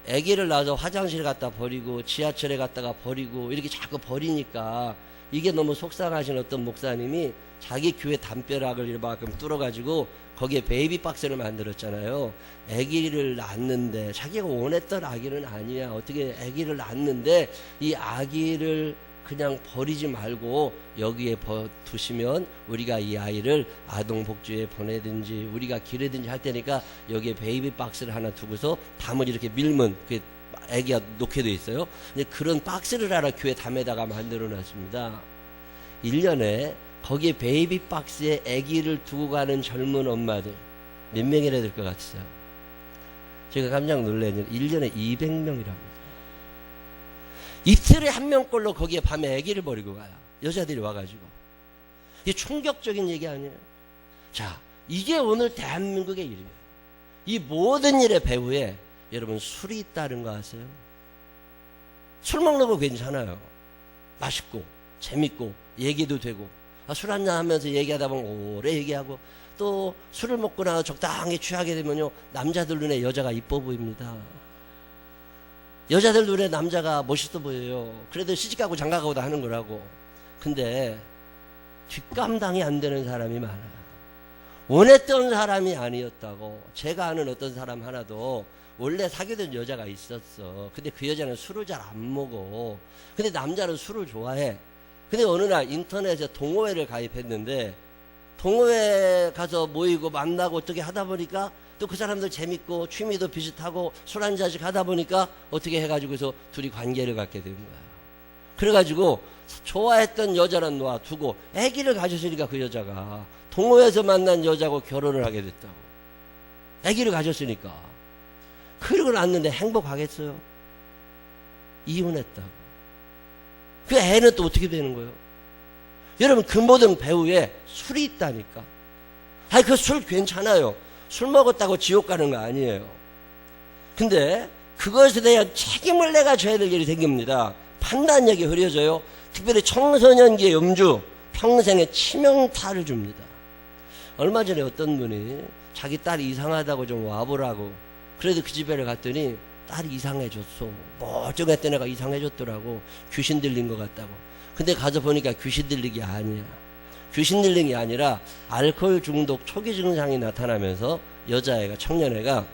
아기를 낳아서 화장실 갖다 버리고 지하철에 갔다가 버리고 이렇게 자꾸 버리니까 이게 너무 속상하신 어떤 목사님이 자기 교회 담벼락을 이만큼 뚫어가지고 거기에 베이비 박스를 만들었잖아요. 아기를 낳는데 자기가 원했던 아기는 아니야. 어떻게 아기를 낳는데 이 아기를 그냥 버리지 말고 여기에 두시면 우리가 이 아이를 아동복지에 보내든지 우리가 기르든지 할 테니까 여기에 베이비 박스를 하나 두고서 담을 이렇게 밀면 그 아기가 놓게 돼 있어요. 근데 그런 박스를 하나 교회 담에다가 만들어 놨습니다. 1년에 거기에 베이비 박스에 아기를 두고 가는 젊은 엄마들 몇 명이나 될 것 같으세요? 제가 깜짝 놀라는 1년에 200명이랍니다. 이틀에 한 명꼴로 거기에 밤에 아기를 버리고 가요. 여자들이 와가지고. 이게 충격적인 얘기 아니에요? 자, 이게 오늘 대한민국의 일이에요. 이 모든 일의 배후에 여러분 술이 있다는 거 아세요? 술 먹는 거 괜찮아요. 맛있고 재밌고 얘기도 되고 술 한잔 하면서 얘기하다 보면 오래 얘기하고 또 술을 먹고 나서 적당히 취하게 되면요 남자들 눈에 여자가 이뻐 보입니다. 여자들 눈에 남자가 멋있어 보여요. 그래도 시집가고 장가가고 다 하는 거라고. 근데 뒷감당이 안 되는 사람이 많아요. 원했던 사람이 아니었다고. 제가 아는 어떤 사람 하나도 원래 사귀던 여자가 있었어. 근데 그 여자는 술을 잘 안 먹어. 근데 남자는 술을 좋아해. 근데 어느 날 인터넷에 동호회를 가입했는데 동호회 가서 모이고 만나고 어떻게 하다 보니까 또 그 사람들 재밌고 취미도 비슷하고 술 한 잔씩 하다 보니까 어떻게 해가지고서 둘이 관계를 갖게 된 거야. 그래가지고 좋아했던 여자는 놔두고 아기를 가졌으니까 그 여자가 동호회에서 만난 여자하고 결혼을 하게 됐다고. 아기를 가졌으니까. 그러고 났는데 행복하겠어요? 이혼했다고. 그 애는 또 어떻게 되는 거예요? 여러분 그 모든 배후에 술이 있다니까. 아니 그 술 괜찮아요. 술 먹었다고 지옥 가는 거 아니에요. 근데 그것에 대한 책임을 내가 져야 될 일이 생깁니다. 판단력이 흐려져요. 특별히 청소년기의 음주 평생에 치명타를 줍니다. 얼마 전에 어떤 분이 자기 딸이 이상하다고 좀 와보라고 그래도 그 집에 갔더니 딸이 이상해졌어. 멀쩡했던 애가 이상해졌더라고. 귀신 들린 것 같다고. 근데 가서 보니까 귀신 들린 게 아니야. 귀신 들린 게 아니라 알코올 중독 초기 증상이 나타나면서 여자애가 청년애가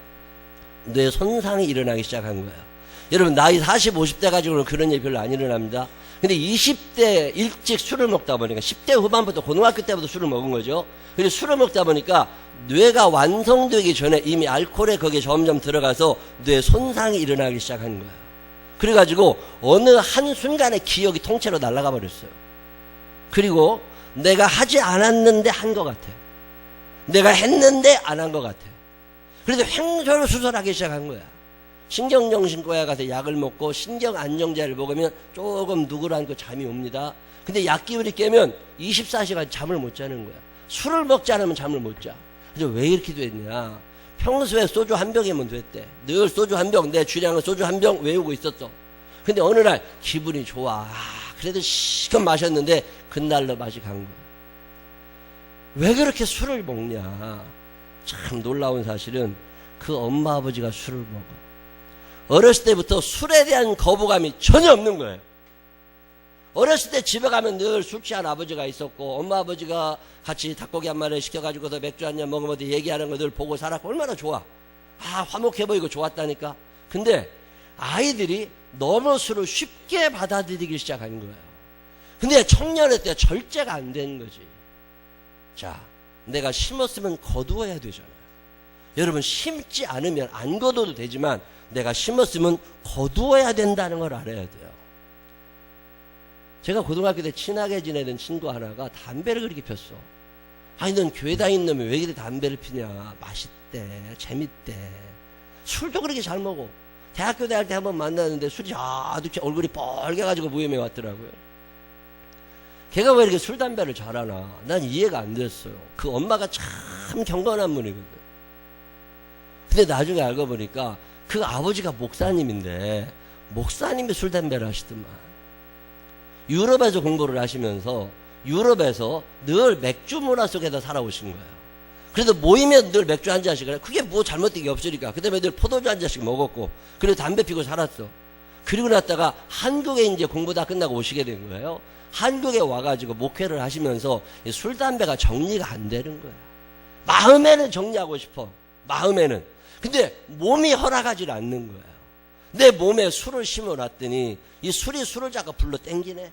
뇌 손상이 일어나기 시작한 거예요. 여러분 나이 40, 50대 가지고는 그런 일이 별로 안 일어납니다. 근데 20대 일찍 술을 먹다 보니까 10대 후반부터 고등학교 때부터 술을 먹은 거죠. 그래서 술을 먹다 보니까 뇌가 완성되기 전에 이미 알코올에 거기에 점점 들어가서 뇌 손상이 일어나기 시작하는 거예요. 그래가지고 어느 한순간에 기억이 통째로 날아가 버렸어요. 그리고 내가 하지 않았는데 한 것 같아. 내가 했는데 안 한 것 같아. 그래서 횡설수설하기 시작한 거야. 신경정신과에 가서 약을 먹고 신경안정제를 먹으면 조금 누구라는 거 잠이 옵니다. 근데 약 기운이 깨면 24시간 잠을 못 자는 거야. 술을 먹지 않으면 잠을 못 자. 그래서 왜 이렇게 됐냐. 평소에 소주 한 병이면 됐대. 늘 소주 한 병, 내 주량은 소주 한 병 외우고 있었어. 근데 어느 날 기분이 좋아. 그래도 시컷 마셨는데 그날로 맛이 간 거야. 왜 그렇게 술을 먹냐. 참 놀라운 사실은 그 엄마 아버지가 술을 먹어. 어렸을 때부터 술에 대한 거부감이 전혀 없는 거예요. 어렸을 때 집에 가면 늘 술 취한 아버지가 있었고 엄마 아버지가 같이 닭고기 한 마리 시켜가지고서 맥주 한 잔 먹으면서 얘기하는 거 늘 보고 살았고 얼마나 좋아. 화목해 보이고 좋았다니까. 근데 아이들이 너무 술을 쉽게 받아들이기 시작한 거예요. 근데 청년의 때 절제가 안 되는 거지. 자, 내가 심었으면 거두어야 되잖아요. 여러분 심지 않으면 안 거둬도 되지만 내가 심었으면 거두어야 된다는 걸 알아야 돼요. 제가 고등학교 때 친하게 지내던 친구 하나가 담배를 그렇게 폈어. 아니 넌 교회 다니는 놈이 왜 이렇게 담배를 피냐. 맛있대. 재밌대. 술도 그렇게 잘 먹어. 대학교 다닐 때 한번 만났는데 술이 아주 얼굴이 빨개가지고 무염해 왔더라고요. 걔가 왜 이렇게 술 담배를 잘하나. 난 이해가 안 됐어요. 그 엄마가 참 경건한 분이거든. 근데 나중에 알고 보니까 그 아버지가 목사님인데 목사님이 술 담배를 하시더만. 유럽에서 공부를 하시면서 유럽에서 늘 맥주 문화 속에서 살아오신 거예요. 그래도 모이면 늘 맥주 한 잔씩 그래. 그게 뭐 잘못된 게 없으니까. 그 다음에 늘 포도주 한 잔씩 먹었고, 그리고 담배 피고 살았어. 그리고 났다가 한국에 이제 공부 다 끝나고 오시게 된 거예요. 한국에 와가지고 목회를 하시면서 술, 담배가 정리가 안 되는 거야. 마음에는 정리하고 싶어. 마음에는. 근데 몸이 허락하지 않는 거예요. 내 몸에 술을 심어놨더니 이 술이 술을 자꾸 불러 땡기네.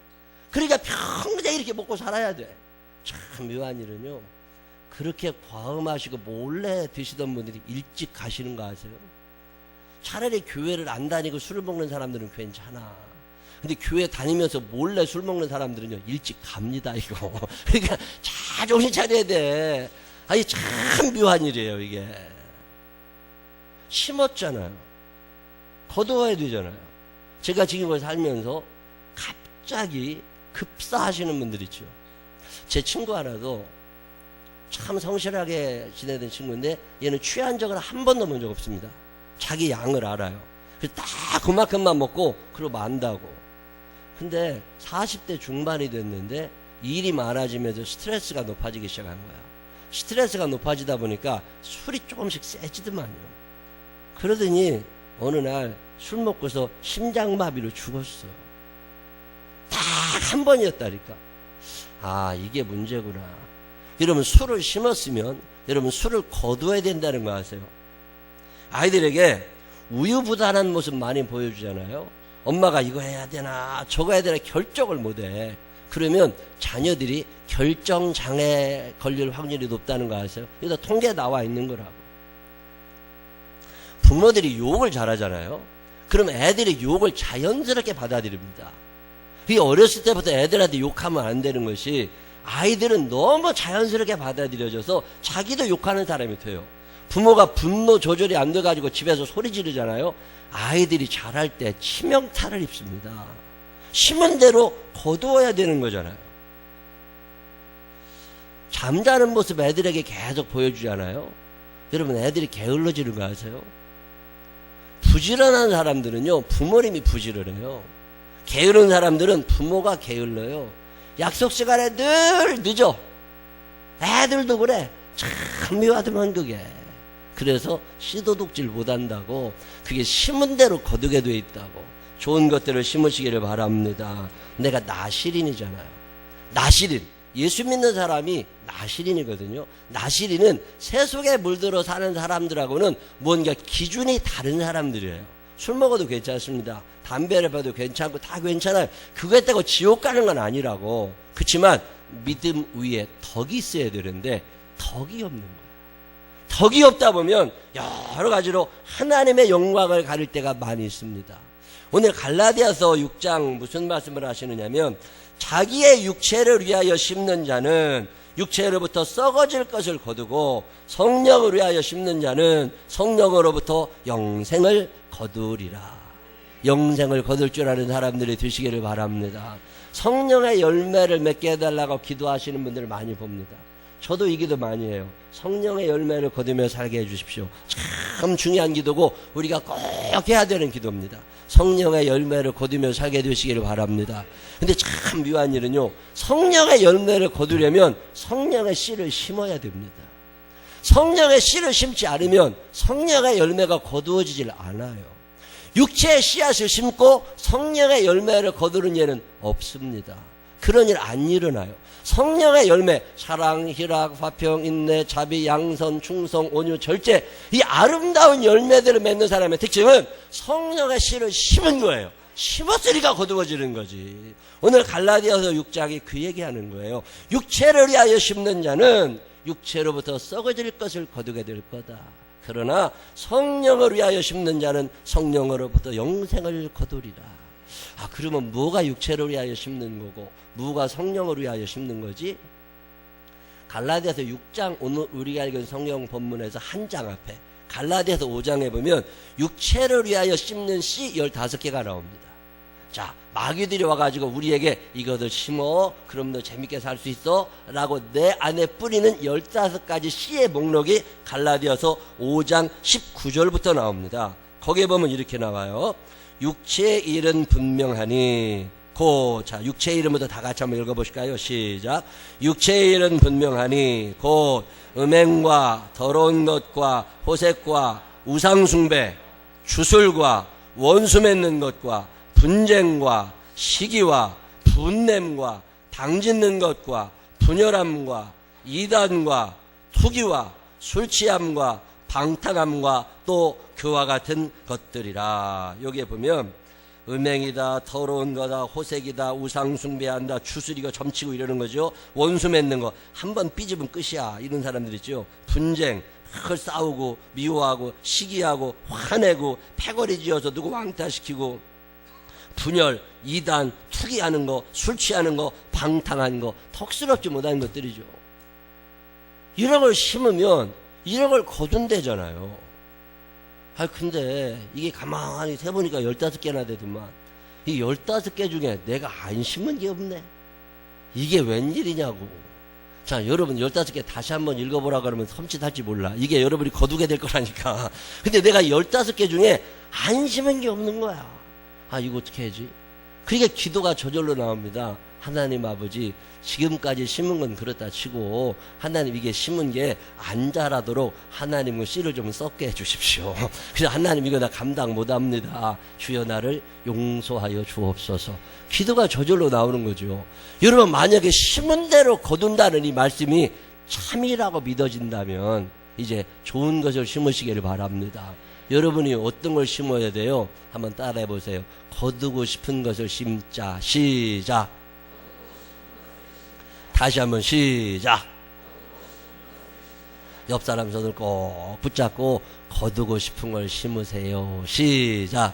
그러니까 평생 이렇게 먹고 살아야 돼. 참 묘한 일은요, 그렇게 과음하시고 몰래 드시던 분들이 일찍 가시는 거 아세요? 차라리 교회를 안 다니고 술을 먹는 사람들은 괜찮아. 근데 교회 다니면서 몰래 술 먹는 사람들은요, 일찍 갑니다, 이거. 그러니까 잘 정신 차려야 돼. 아니, 참 묘한 일이에요, 이게. 심었잖아요. 거두어야 되잖아요. 제가 지금 살면서 갑자기 급사하시는 분들 있죠. 제 친구 하나도 참 성실하게 지내던 친구인데, 얘는 취한 적을 한 번도 본 적 없습니다. 자기 양을 알아요. 그래서 딱 그만큼만 먹고 그러고 만다고. 근데 40대 중반이 됐는데 일이 많아지면서 스트레스가 높아지기 시작한 거야. 스트레스가 높아지다 보니까 술이 조금씩 세지더만요. 그러더니 어느 날 술 먹고서 심장마비로 죽었어요. 딱 한 번이었다니까. 아, 이게 문제구나. 여러분, 술을 심었으면 여러분 술을 거두어야 된다는 거 아세요? 아이들에게 우유부단한 모습 많이 보여주잖아요. 엄마가 이거 해야 되나 저거 해야 되나 결정을 못해. 그러면 자녀들이 결정장애 걸릴 확률이 높다는 거 아세요? 여기다 통계에 나와 있는 거라고. 부모들이 욕을 잘하잖아요. 그럼 애들이 욕을 자연스럽게 받아들입니다. 그게 어렸을 때부터 애들한테 욕하면 안 되는 것이, 아이들은 너무 자연스럽게 받아들여져서 자기도 욕하는 사람이 돼요. 부모가 분노 조절이 안 돼가지고 집에서 소리 지르잖아요. 아이들이 자랄 때 치명타를 입습니다. 심은 대로 거두어야 되는 거잖아요. 잠자는 모습 애들에게 계속 보여주잖아요. 여러분, 애들이 게을러지는 거 아세요? 부지런한 사람들은요, 부모님이 부지런해요. 게으른 사람들은 부모가 게을러요. 약속 시간에 늘 늦어. 애들도 그래. 참 묘하더만 그게. 그래서 씨도둑질 못한다고. 그게 심은 대로 거두게 돼 있다고. 좋은 것들을 심으시기를 바랍니다. 내가 나시린이잖아요. 나시린. 예수 믿는 사람이 나시린이거든요. 나시린은 세속에 물들어 사는 사람들하고는 뭔가 기준이 다른 사람들이에요. 술 먹어도 괜찮습니다. 담배를 피워도 괜찮고 다 괜찮아요. 그거 했다고 지옥 가는 건 아니라고. 그렇지만 믿음 위에 덕이 있어야 되는데 덕이 없는 거예요. 덕이 없다 보면 여러 가지로 하나님의 영광을 가릴 때가 많이 있습니다. 오늘 갈라디아서 6장 무슨 말씀을 하시느냐면, 자기의 육체를 위하여 심는 자는 육체로부터 썩어질 것을 거두고 성령을 위하여 심는 자는 성령으로부터 영생을 거두리라. 영생을 거둘 줄 아는 사람들이 되시기를 바랍니다. 성령의 열매를 맺게 해달라고 기도하시는 분들을 많이 봅니다. 저도 이 기도 많이 해요. 성령의 열매를 거두며 살게 해주십시오. 참 중요한 기도고 우리가 꼭 해야 되는 기도입니다. 성령의 열매를 거두며 살게 되시기를 바랍니다. 근데 참 묘한 일은요, 성령의 열매를 거두려면 성령의 씨를 심어야 됩니다. 성령의 씨를 심지 않으면 성령의 열매가 거두어지질 않아요. 육체의 씨앗을 심고 성령의 열매를 거두는 예는 없습니다. 그런 일 안 일어나요. 성령의 열매, 사랑, 희락, 화평, 인내, 자비, 양선, 충성, 온유, 절제, 이 아름다운 열매들을 맺는 사람의 특징은 성령의 씨를 심은 거예요. 심었으니까 거두어지는 거지. 오늘 갈라디아서 6장이 그 얘기하는 거예요. 육체를 위하여 심는 자는 육체로부터 썩어질 것을 거두게 될 거다. 그러나 성령을 위하여 심는 자는 성령으로부터 영생을 거두리라. 아, 그러면 뭐가 육체를 위하여 심는 거고 뭐가 성령을 위하여 심는 거지? 갈라디아서 6장, 오늘 우리가 읽은 성경 본문에서 한 장 앞에 갈라디아서 5장에 보면 육체를 위하여 심는 씨 15개가 나옵니다. 자, 마귀들이 와가지고 우리에게 이것을 심어, 그럼 너 재밌게 살 수 있어 라고 내 안에 뿌리는 15가지 씨의 목록이 갈라디아서 5장 19절부터 나옵니다. 거기에 보면 이렇게 나와요. 육체의 일은 분명하니 자, 육체의 이름부터 다 같이 한번 읽어보실까요? 시작. 육체의 일은 분명하니 곧 음행과 더러운 것과 호색과 우상숭배, 주술과 원수 맺는 것과 분쟁과 시기와 분냄과 당짓는 것과 분열함과 이단과 투기와 술취함과 방탕함과 또 그와 같은 것들이라. 여기에 보면 음행이다, 더러운 거다, 호색이다, 우상숭배한다, 주술이고 점치고 이러는 거죠. 원수 맺는 거 한번 삐집으면 끝이야. 이런 사람들 있죠. 분쟁, 그걸 싸우고 미워하고 시기하고 화내고 패거리 지어서 누구 왕따시키고 분열, 이단, 투기하는 거, 술 취하는 거, 방탕한 거, 턱스럽지 못한 것들이죠. 이런 걸 심으면 이런 걸 거둔대잖아요. 근데 이게 가만히 세보니까 15개나 되더만 이 15개 중에 내가 안 심은 게 없네. 이게 웬일이냐고. 자, 여러분 15개 다시 한번 읽어보라 그러면 섬찟할지 몰라. 이게 여러분이 거두게 될 거라니까. 근데 내가 15개 중에 안 심은 게 없는 거야. 이거 어떻게 하지? 그러니까 기도가 저절로 나옵니다. 하나님 아버지, 지금까지 심은 건 그렇다 치고 하나님 이게 심은 게 안 자라도록 하나님은 씨를 좀 썩게 해주십시오. 그래서 하나님 이거 나 감당 못합니다. 주여 나를 용서하여 주옵소서. 기도가 저절로 나오는 거죠. 여러분 만약에 심은 대로 거둔다는 이 말씀이 참이라고 믿어진다면 이제 좋은 것을 심으시기를 바랍니다. 여러분이 어떤 걸 심어야 돼요? 한번 따라해 보세요. 거두고 싶은 것을 심자. 시작. 다시 한번 시작. 옆 사람 손을 꼭 붙잡고 거두고 싶은 걸 심으세요. 시작.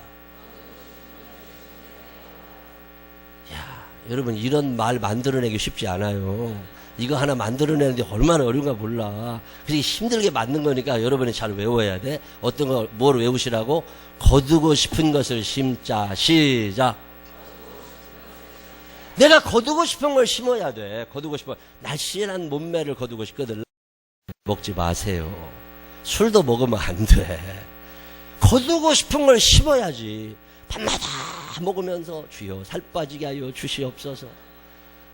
야, 여러분 이런 말 만들어내기 쉽지 않아요. 이거 하나 만들어내는데 얼마나 어려운가 몰라. 그렇게 힘들게 만든 거니까 여러분이 잘 외워야 돼. 어떤 걸, 뭘 외우시라고? 거두고 싶은 것을 심자. 시작. 내가 거두고 싶은 걸 심어야 돼. 거두고 싶은 날씬한 몸매를 거두고 싶거든. 먹지 마세요. 술도 먹으면 안 돼. 거두고 싶은 걸 심어야지. 밤마다 먹으면서 주여 살 빠지게 하여 주시옵소서.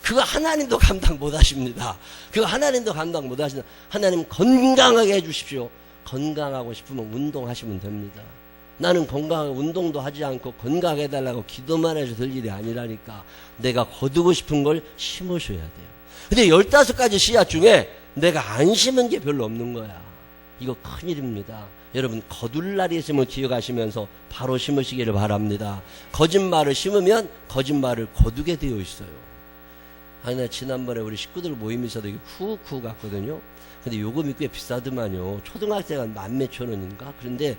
그거 하나님도 감당 못 하십니다. 그거 하나님도 감당 못 하신다. 하나님 건강하게 해주십시오. 건강하고 싶으면 운동하시면 됩니다. 나는 건강하게 운동도 하지 않고 건강하게 해달라고 기도만 해서 될 일이 아니라니까. 내가 거두고 싶은 걸 심으셔야 돼요. 근데 15가지 씨앗 중에 내가 안 심은 게 별로 없는 거야. 이거 큰일입니다. 여러분 거둘 날이 있으면 기억하시면서 바로 심으시기를 바랍니다. 거짓말을 심으면 거짓말을 거두게 되어 있어요. 나 지난번에 우리 식구들 모임 있어도 이게 쿡쿡 갔거든요. 근데 요금이 꽤 비싸더만요. 초등학생은 10,000몇 원인가? 그런데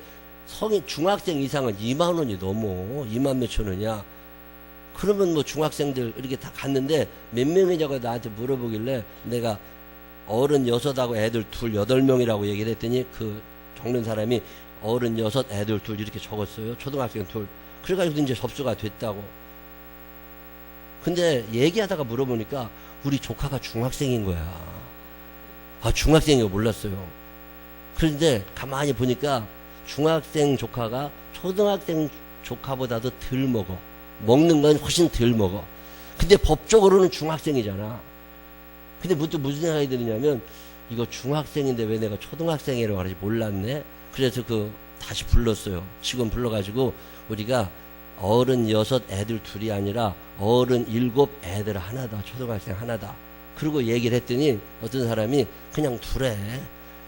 성인 중학생 이상은 2만 원이 넘어. 2만 몇천 원이야. 그러면 뭐 중학생들 이렇게 다 갔는데 몇 명이냐고 나한테 물어보길래 내가 36하고 애들 2, 8명이라고 얘기를 했더니 그 적는 사람이 36, 애들 2 이렇게 적었어요. 초등학생 2. 그래가지고 이제 접수가 됐다고. 근데 얘기하다가 물어보니까 우리 조카가 중학생인 거야. 중학생인 거 몰랐어요. 그런데 가만히 보니까 중학생 조카가 초등학생 조카보다도 덜 먹어. 먹는 건 훨씬 덜 먹어. 근데 법적으로는 중학생이잖아. 근데 무슨 생각이 드느냐면 이거 중학생인데 왜 내가 초등학생이라고 하는지 몰랐네. 그래서 다시 불렀어요. 직원 불러가지고 우리가 36 애들 2이 아니라 37 애들 하나다. 초등학생 하나다. 그리고 얘기를 했더니 어떤 사람이 그냥 두래.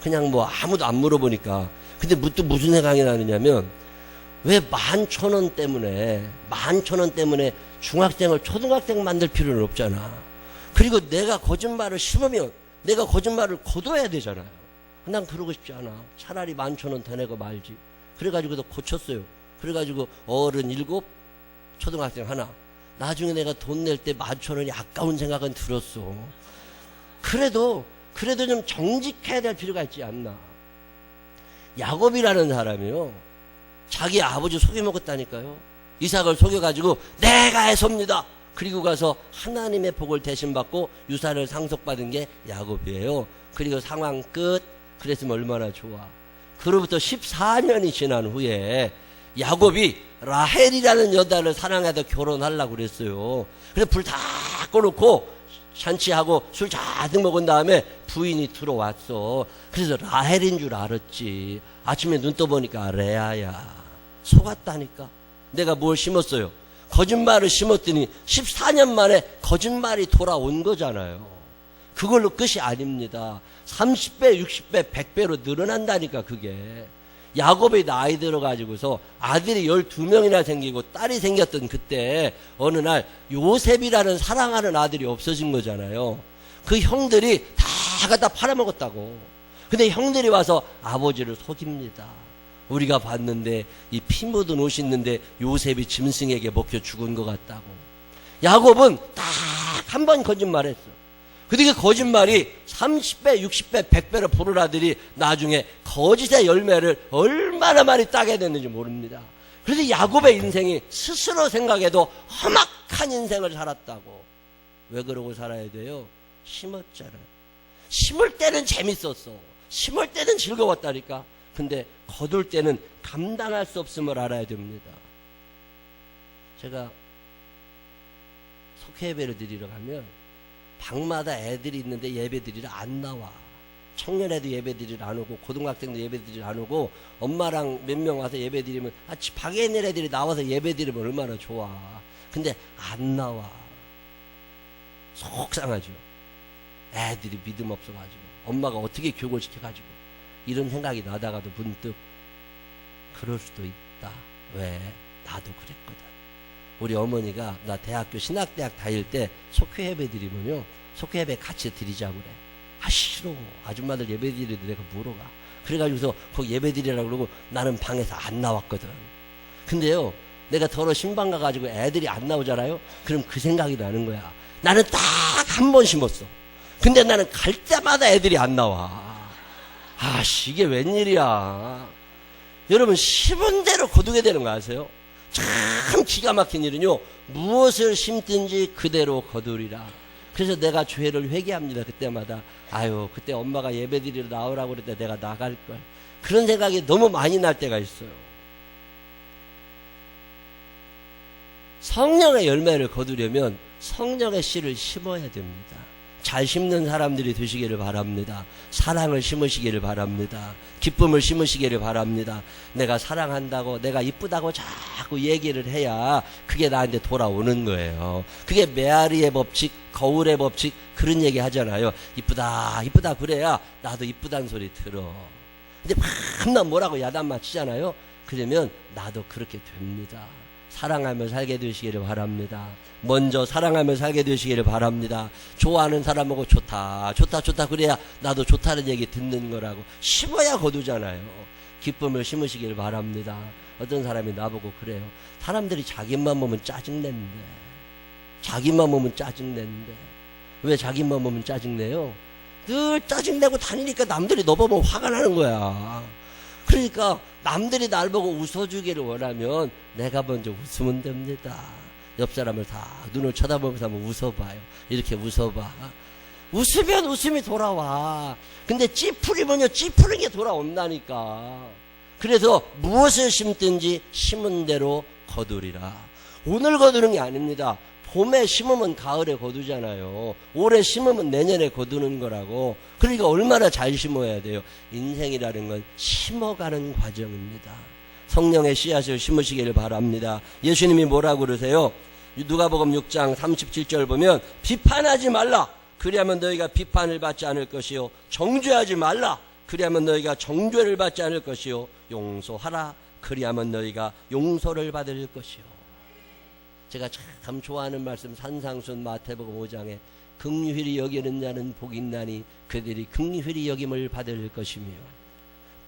그냥 뭐 아무도 안 물어보니까. 근데 무슨 생각이 나느냐면 왜 11,000원 때문에 중학생을 초등학생 만들 필요는 없잖아. 그리고 내가 거짓말을 심으면 내가 거짓말을 거둬야 되잖아요. 난 그러고 싶지 않아. 차라리 11,000원 더 내고 말지. 그래가지고 고쳤어요. 그래가지고 37 초등학생 하나. 나중에 내가 돈 낼 때 11,000원이 아까운 생각은 들었어. 그래도 좀 정직해야 될 필요가 있지 않나. 야곱이라는 사람이요, 자기 아버지 속여먹었다니까요. 이삭을 속여가지고 내가 해섭니다. 그리고 가서 하나님의 복을 대신 받고 유산을 상속받은 게 야곱이에요. 그리고 상황 끝. 그랬으면 얼마나 좋아. 그로부터 14년이 지난 후에 야곱이 라헬이라는 여자를 사랑해서 결혼하려고 그랬어요. 그래서 불 다 꺼놓고 잔치하고 술 잔뜩 먹은 다음에 부인이 들어왔어. 그래서 라헬인 줄 알았지. 아침에 눈 떠보니까 레아야. 속았다니까. 내가 뭘 심었어요? 거짓말을 심었더니 14년 만에 거짓말이 돌아온 거잖아요. 그걸로 끝이 아닙니다. 30배, 60배, 100배로 늘어난다니까 그게. 야곱이 나이 들어가지고서 아들이 12명이나 생기고 딸이 생겼던 그때 어느 날 요셉이라는 사랑하는 아들이 없어진 거잖아요. 그 형들이 다 갖다 팔아먹었다고. 근데 형들이 와서 아버지를 속입니다. 우리가 봤는데 이 피 묻은 옷이 있는데 요셉이 짐승에게 먹혀 죽은 것 같다고. 야곱은 딱 한 번 거짓말했어. 근데 그 거짓말이 30배, 60배, 100배로 부른 아들이 나중에 거짓의 열매를 얼마나 많이 따게 됐는지 모릅니다. 그래서 야곱의 인생이 스스로 생각해도 험악한 인생을 살았다고. 왜 그러고 살아야 돼요? 심었잖아요. 심을 때는 재밌었어. 심을 때는 즐거웠다니까. 근데 거둘 때는 감당할 수 없음을 알아야 됩니다. 제가 속회예배를 드리러 가면 방마다 애들이 있는데 예배 드리러 안 나와. 청년애도 예배 드리러 안 오고 고등학생도 예배 드리러 안 오고 엄마랑 몇 명 와서 예배 드리면 밖에 있는 애들이 나와서 예배 드리면 얼마나 좋아. 근데 안 나와. 속상하죠. 애들이 믿음 없어가지고 엄마가 어떻게 교육을 시켜가지고 이런 생각이 나다가도 문득 그럴 수도 있다. 왜? 나도 그랬거든. 우리 어머니가 나 대학교 신학대학 다닐 때 속회 예배 드리면요, 속회 예배 같이 드리자고 그래. 아 싫어. 아줌마들 예배 드리는데 내가 뭐로 가. 그래가지고서 거기 예배 드리라고 그러고 나는 방에서 안 나왔거든. 근데요, 내가 더러 신방 가가지고 애들이 안 나오잖아요. 그럼 그 생각이 나는 거야. 나는 딱 한 번 심었어. 근데 나는 갈 때마다 애들이 안 나와. 아씨, 이게 웬일이야. 여러분, 심은 대로 거두게 되는 거 아세요? 참 기가 막힌 일은요, 무엇을 심든지 그대로 거두리라. 그래서 내가 죄를 회개합니다. 그때마다. 아유, 그때 엄마가 예배드리러 나오라고 그랬을 때 내가 나갈걸. 그런 생각이 너무 많이 날 때가 있어요. 성령의 열매를 거두려면 성령의 씨를 심어야 됩니다. 잘 심는 사람들이 되시기를 바랍니다. 사랑을 심으시기를 바랍니다. 기쁨을 심으시기를 바랍니다. 내가 사랑한다고, 내가 이쁘다고 자꾸 얘기를 해야 그게 나한테 돌아오는 거예요. 그게 메아리의 법칙, 거울의 법칙, 그런 얘기 하잖아요. 이쁘다, 이쁘다 그래야 나도 이쁘다는 소리 들어. 근데 맨날 뭐라고 야단만 치잖아요. 그러면 나도 그렇게 됩니다. 사랑하며 살게 되시기를 바랍니다. 먼저 사랑하며 살게 되시기를 바랍니다. 좋아하는 사람하고 좋다, 좋다, 좋다 그래야 나도 좋다는 얘기 듣는 거라고. 심어야 거두잖아요. 기쁨을 심으시기를 바랍니다. 어떤 사람이 나보고 그래요. 사람들이 자기만 보면 짜증내는데, 자기만 보면 짜증내는데. 왜 자기만 보면 짜증내요? 늘 짜증내고 다니니까 남들이 너 보면 화가 나는 거야. 그러니까 남들이 날 보고 웃어주기를 원하면 내가 먼저 웃으면 됩니다. 옆 사람을 다 눈을 쳐다보면서 한번 웃어봐요. 이렇게 웃어봐. 웃으면 웃음이 돌아와. 근데 찌푸리면요, 찌푸린 게 돌아온다니까. 그래서 무엇을 심든지 심은 대로 거두리라. 오늘 거두는 게 아닙니다. 봄에 심으면 가을에 거두잖아요. 올해 심으면 내년에 거두는 거라고. 그러니까 얼마나 잘 심어야 돼요. 인생이라는 건 심어가는 과정입니다. 성령의 씨앗을 심으시기를 바랍니다. 예수님이 뭐라고 그러세요? 누가복음 6장 37절 보면 비판하지 말라. 그리하면 너희가 비판을 받지 않을 것이요. 정죄하지 말라. 그리하면 너희가 정죄를 받지 않을 것이요. 용서하라. 그리하면 너희가 용서를 받을 것이요. 제가 참 좋아하는 말씀, 산상순 마태복음 5장에 긍휼히 여기는 자는 복이 있나니 그들이 긍휼히 여김을 받을 것이며,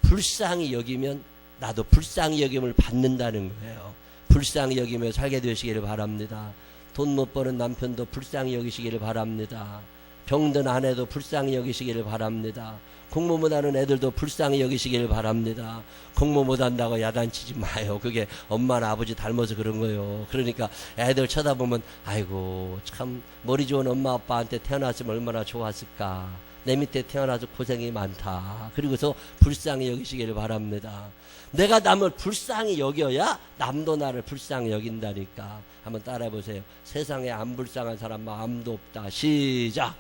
불쌍히 여기면 나도 불쌍히 여김을 받는다는 거예요. 불쌍히 여기며 살게 되시기를 바랍니다. 돈 못 버는 남편도 불쌍히 여기시기를 바랍니다. 병든 아내도 불쌍히 여기시기를 바랍니다. 공부 못하는 애들도 불쌍히 여기시기를 바랍니다. 공부 못한다고 야단치지 마요. 그게 엄마나 아버지 닮아서 그런 거예요. 그러니까 애들 쳐다보면 아이고 참 머리 좋은 엄마 아빠한테 태어났으면 얼마나 좋았을까. 내 밑에 태어나서 고생이 많다. 그리고서 불쌍히 여기시기를 바랍니다. 내가 남을 불쌍히 여겨야 남도 나를 불쌍히 여긴다니까. 한번 따라해보세요. 세상에 안 불쌍한 사람 아무도 없다. 시작.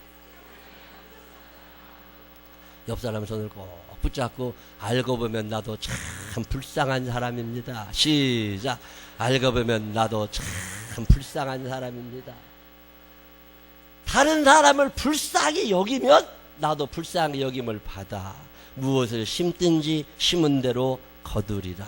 옆 사람 손을 꼭 붙잡고 알고 보면 나도 참 불쌍한 사람입니다. 시작. 알고 보면 나도 참 불쌍한 사람입니다. 다른 사람을 불쌍히 여기면 나도 불쌍히 여김을 받아 무엇을 심든지 심은 대로 거두리라.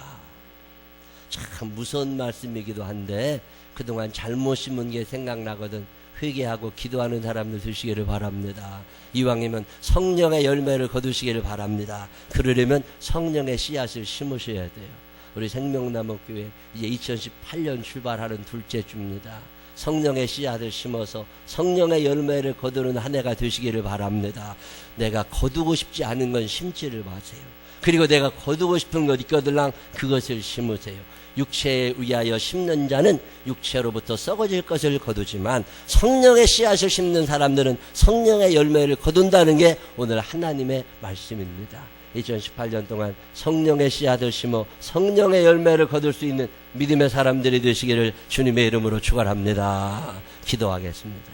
참 무서운 말씀이기도 한데 그동안 잘못 심은 게 생각나거든. 회개하고 기도하는 사람들 되시기를 바랍니다. 이왕이면 성령의 열매를 거두시기를 바랍니다. 그러려면 성령의 씨앗을 심으셔야 돼요. 우리 생명나무교회 이제 2018년 출발하는 둘째 주입니다. 성령의 씨앗을 심어서 성령의 열매를 거두는 한 해가 되시기를 바랍니다. 내가 거두고 싶지 않은 건 심지를 마세요. 그리고 내가 거두고 싶은 것 있거들랑 그것을 심으세요. 육체에 의하여 심는 자는 육체로부터 썩어질 것을 거두지만 성령의 씨앗을 심는 사람들은 성령의 열매를 거둔다는 게 오늘 하나님의 말씀입니다. 2018년 동안 성령의 씨앗을 심어 성령의 열매를 거둘 수 있는 믿음의 사람들이 되시기를 주님의 이름으로 축원합니다. 기도하겠습니다.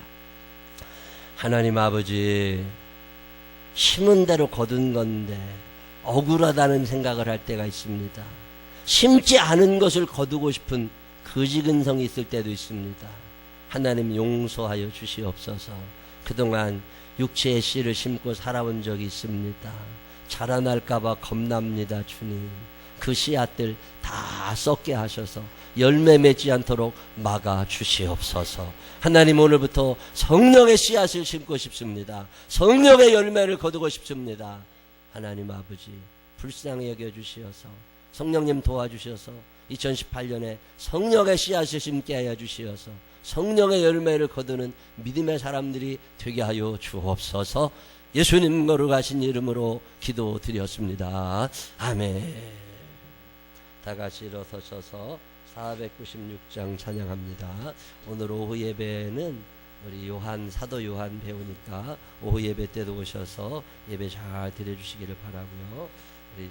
하나님 아버지, 심은 대로 거둔 건데 억울하다는 생각을 할 때가 있습니다. 심지 않은 것을 거두고 싶은 거지근성이 있을 때도 있습니다. 하나님 용서하여 주시옵소서. 그동안 육체의 씨를 심고 살아온 적이 있습니다. 자라날까봐 겁납니다. 주님, 그 씨앗들 다 썩게 하셔서 열매 맺지 않도록 막아 주시옵소서. 하나님, 오늘부터 성령의 씨앗을 심고 싶습니다. 성령의 열매를 거두고 싶습니다. 하나님 아버지, 불쌍히 여겨주시어서 성령님 도와주셔서 2018년에 성령의 씨앗을 심게 하여 주시어서 성령의 열매를 거두는 믿음의 사람들이 되게 하여 주옵소서. 예수님 거룩하신 이름으로 기도드렸습니다. 아멘. 다 같이 일어서셔서 496장 찬양합니다. 오늘 오후 예배는 우리 사도 요한 배우니까 오후 예배 때도 오셔서 예배 잘 드려주시기를 바라고요. 우리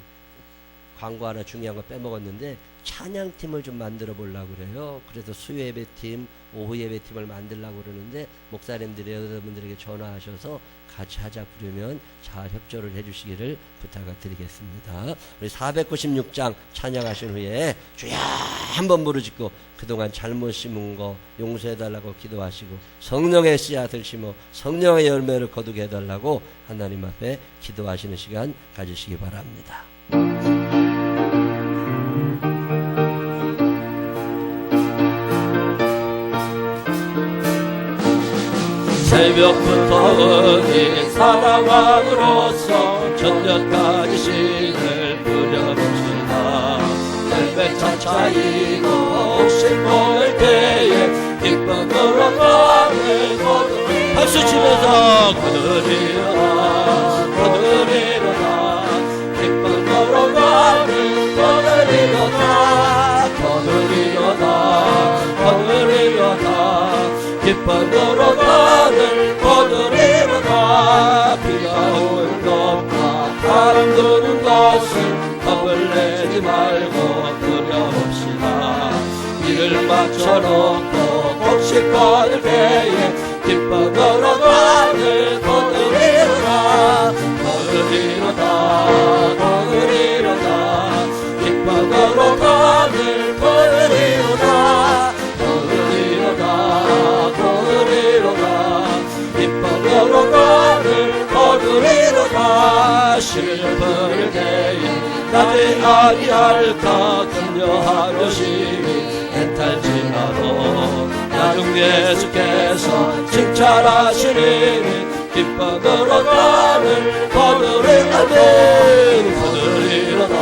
광고 하나 중요한 거 빼먹었는데 찬양팀을 좀 만들어 보려고 그래요. 그래서 수요 예배팀, 오후 예배팀을 만들려고 그러는데 목사님들이 여러분들에게 전화하셔서 같이 하자 그러면 잘 협조를 해주시기를 부탁을 드리겠습니다. 우리 496장 찬양하신 후에 주야 한번 부르짖고 그동안 잘못 심은 거 용서해달라고 기도하시고 성령의 씨앗을 심어 성령의 열매를 거두게 해달라고 하나님 앞에 기도하시는 시간 가지시기 바랍니다. 새벽부터 우리 사랑함으로써 저녁까지 신을 부려봅시다. 헬배차차이고 혹시 모를 때에 기쁨으로 밤을 거두리 박수 치면서 거두리로다 거두리로다 기쁨으로 밤을 거두리로다 거두리로다 거두리로다 기쁨으로 밤을 거두리로다. 비가 올 것과 바람 부는 것을 겁을 내지 말고 두려웁시다. 이를 맞춰놓고 곡식 거둘 때에 기쁨으로 밤을 거두리로다 거두리로다 거두리로다 기쁨으로 밤을 거두리로다 기쁨으로 밤을 거두리로다. 슬플 때에 나지 아니할까 염려하며 심히 애탈지라도 나중 예수께서 칭찬하시리니 기쁨으로 밤을 거두리로다 거두리로다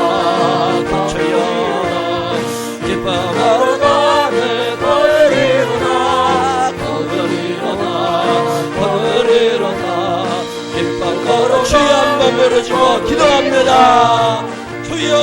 거두리로다 기쁨으로 밤을 거두리로다 거두리로다 거두리로다 부르짖고 기도합니다. 주여,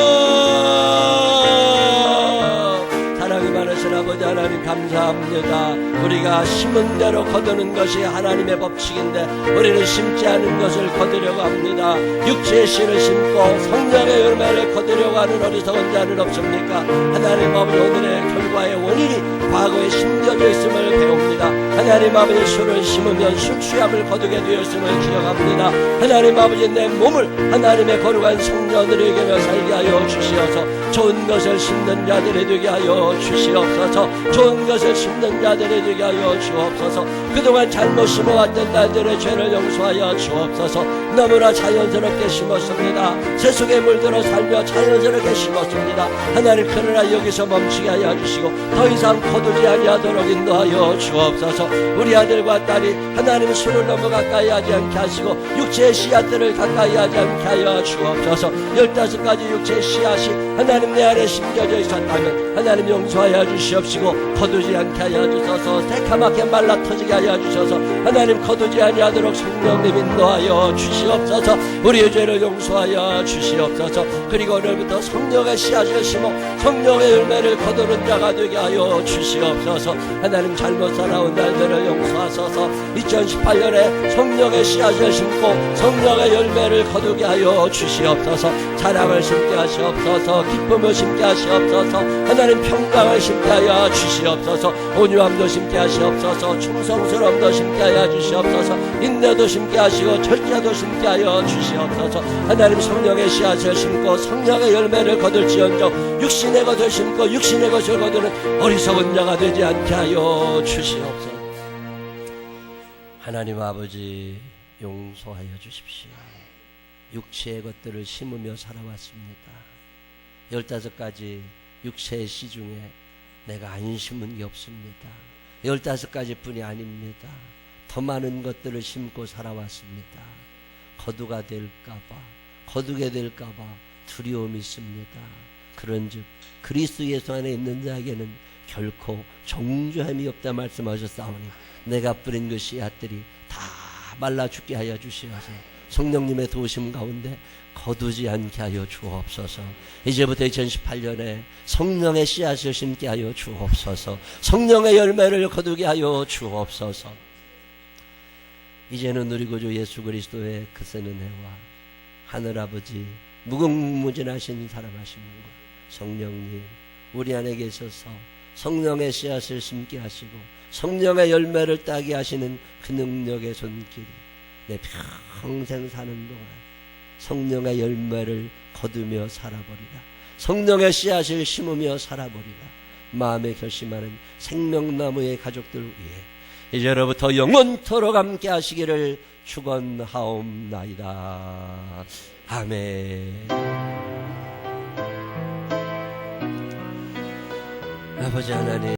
사랑이 많으신 아버지 하나님 감사합니다. 우리가 심은 대로 거두는 것이 하나님의 법칙인데 우리는 심지 않은 것을 거두려고 합니다. 육체의 씨를 심고 성령의 열매를 거두려고 하는 어리석은 자는 없습니까? 하나님 아버지, 오늘의 결과의 원인이 과거에 심겨져 있음을 배웁니다. 하나님 아버지, 술을 심으면 술 취함을 거두게 되었음을 기억합니다. 하나님 아버지, 내 몸을 하나님의 거룩한 성령으로 이겨며 살게 하여 주시어서 좋은 것을 심는 자들이 되게 하여 주시옵소서. 좋은 것을 심는 자들이 되게 하여 주옵소서. 그동안 잘못 심어왔던 날들의 죄를 용서하여 주옵소서. 너무나 자연스럽게 심었습니다. 세속에 물들어 살며 자연스럽게 심었습니다. 하나님, 그러나 여기서 멈추게 하여 주시고 더 이상 거두지 아니하도록 인도하여 주옵소서. 우리 아들과 딸이 하나님 술을 너무 가까이 하지 않게 하시고 육체의 씨앗들을 가까이 하지 않게 하여 주옵소서. 15가지 육체의 씨앗이 하나님 내 안에 심겨져 있었다면 하나님 용서하여 주시옵시고 거두지 않게 하여 주소서. 새카맣게 말라 터지게 하여 주셔서 하나님 거두지 아니하도록 성령님 인도하여 주시옵소서. 우리의 죄를 용서하여 주시옵소서. 그리고 오늘부터 성령의 씨앗을 심어 성령의 열매를 거두는 자가 되게 하여 주시옵소서. 하나님, 잘못 살아온 날들을 용서하소서. 2018년에 성령의 씨앗을 심고 성령의 열매를 거두게 하여 주시옵소서. 사랑을 심게 하시옵소서. 기쁨을 심게 하시옵소서. 하나님, 평강을 심게 하여 주시옵소서. 온유함도 심게 하시옵소서. 충성스러움도 심게 하여 주시옵소서. 인내도 심게 하시고 절제도 심게 하여 주시옵소서. 하나님, 성령의 씨앗을 심고 성령의 열매를 거둘지언정 육신의 것을 심고 육신의 것을 거두는 어리석은 자가 되지 않게 하여 주시옵소서. 하나님 아버지, 용서하여 주십시오. 육체의 것들을 심으며 살아왔습니다. 15가지 육체의 씨 중에 내가 안 심은 게 없습니다. 15가지 뿐이 아닙니다. 더 많은 것들을 심고 살아왔습니다. 거두가 될까봐, 거두게 될까봐 두려움이 있습니다. 그런즉 그리스도 예수 안에 있는 자에게는 결코 정죄함이 없다 말씀하셨사오니 내가 뿌린 그 씨앗들이 다 말라 죽게 하여 주시어서 성령님의 도우심 가운데 거두지 않게 하여 주옵소서. 이제부터 2018년에 성령의 씨앗을 심게 하여 주옵소서. 성령의 열매를 거두게 하여 주옵소서. 이제는 우리 구주 예수 그리스도의 크신 은혜와 하늘아버지 무궁무진하신 사랑하신 분과 성령님, 우리 안에 계셔서 성령의 씨앗을 심게 하시고 성령의 열매를 따게 하시는 그 능력의 손길이 내 평생 사는 동안 성령의 열매를 거두며 살아버리다, 성령의 씨앗을 심으며 살아버리다 마음에 결심하는 생명나무의 가족들 위해 이제로부터 영원토록 함께 하시기를 축원하옵나이다. 아멘. 아버지 하나님,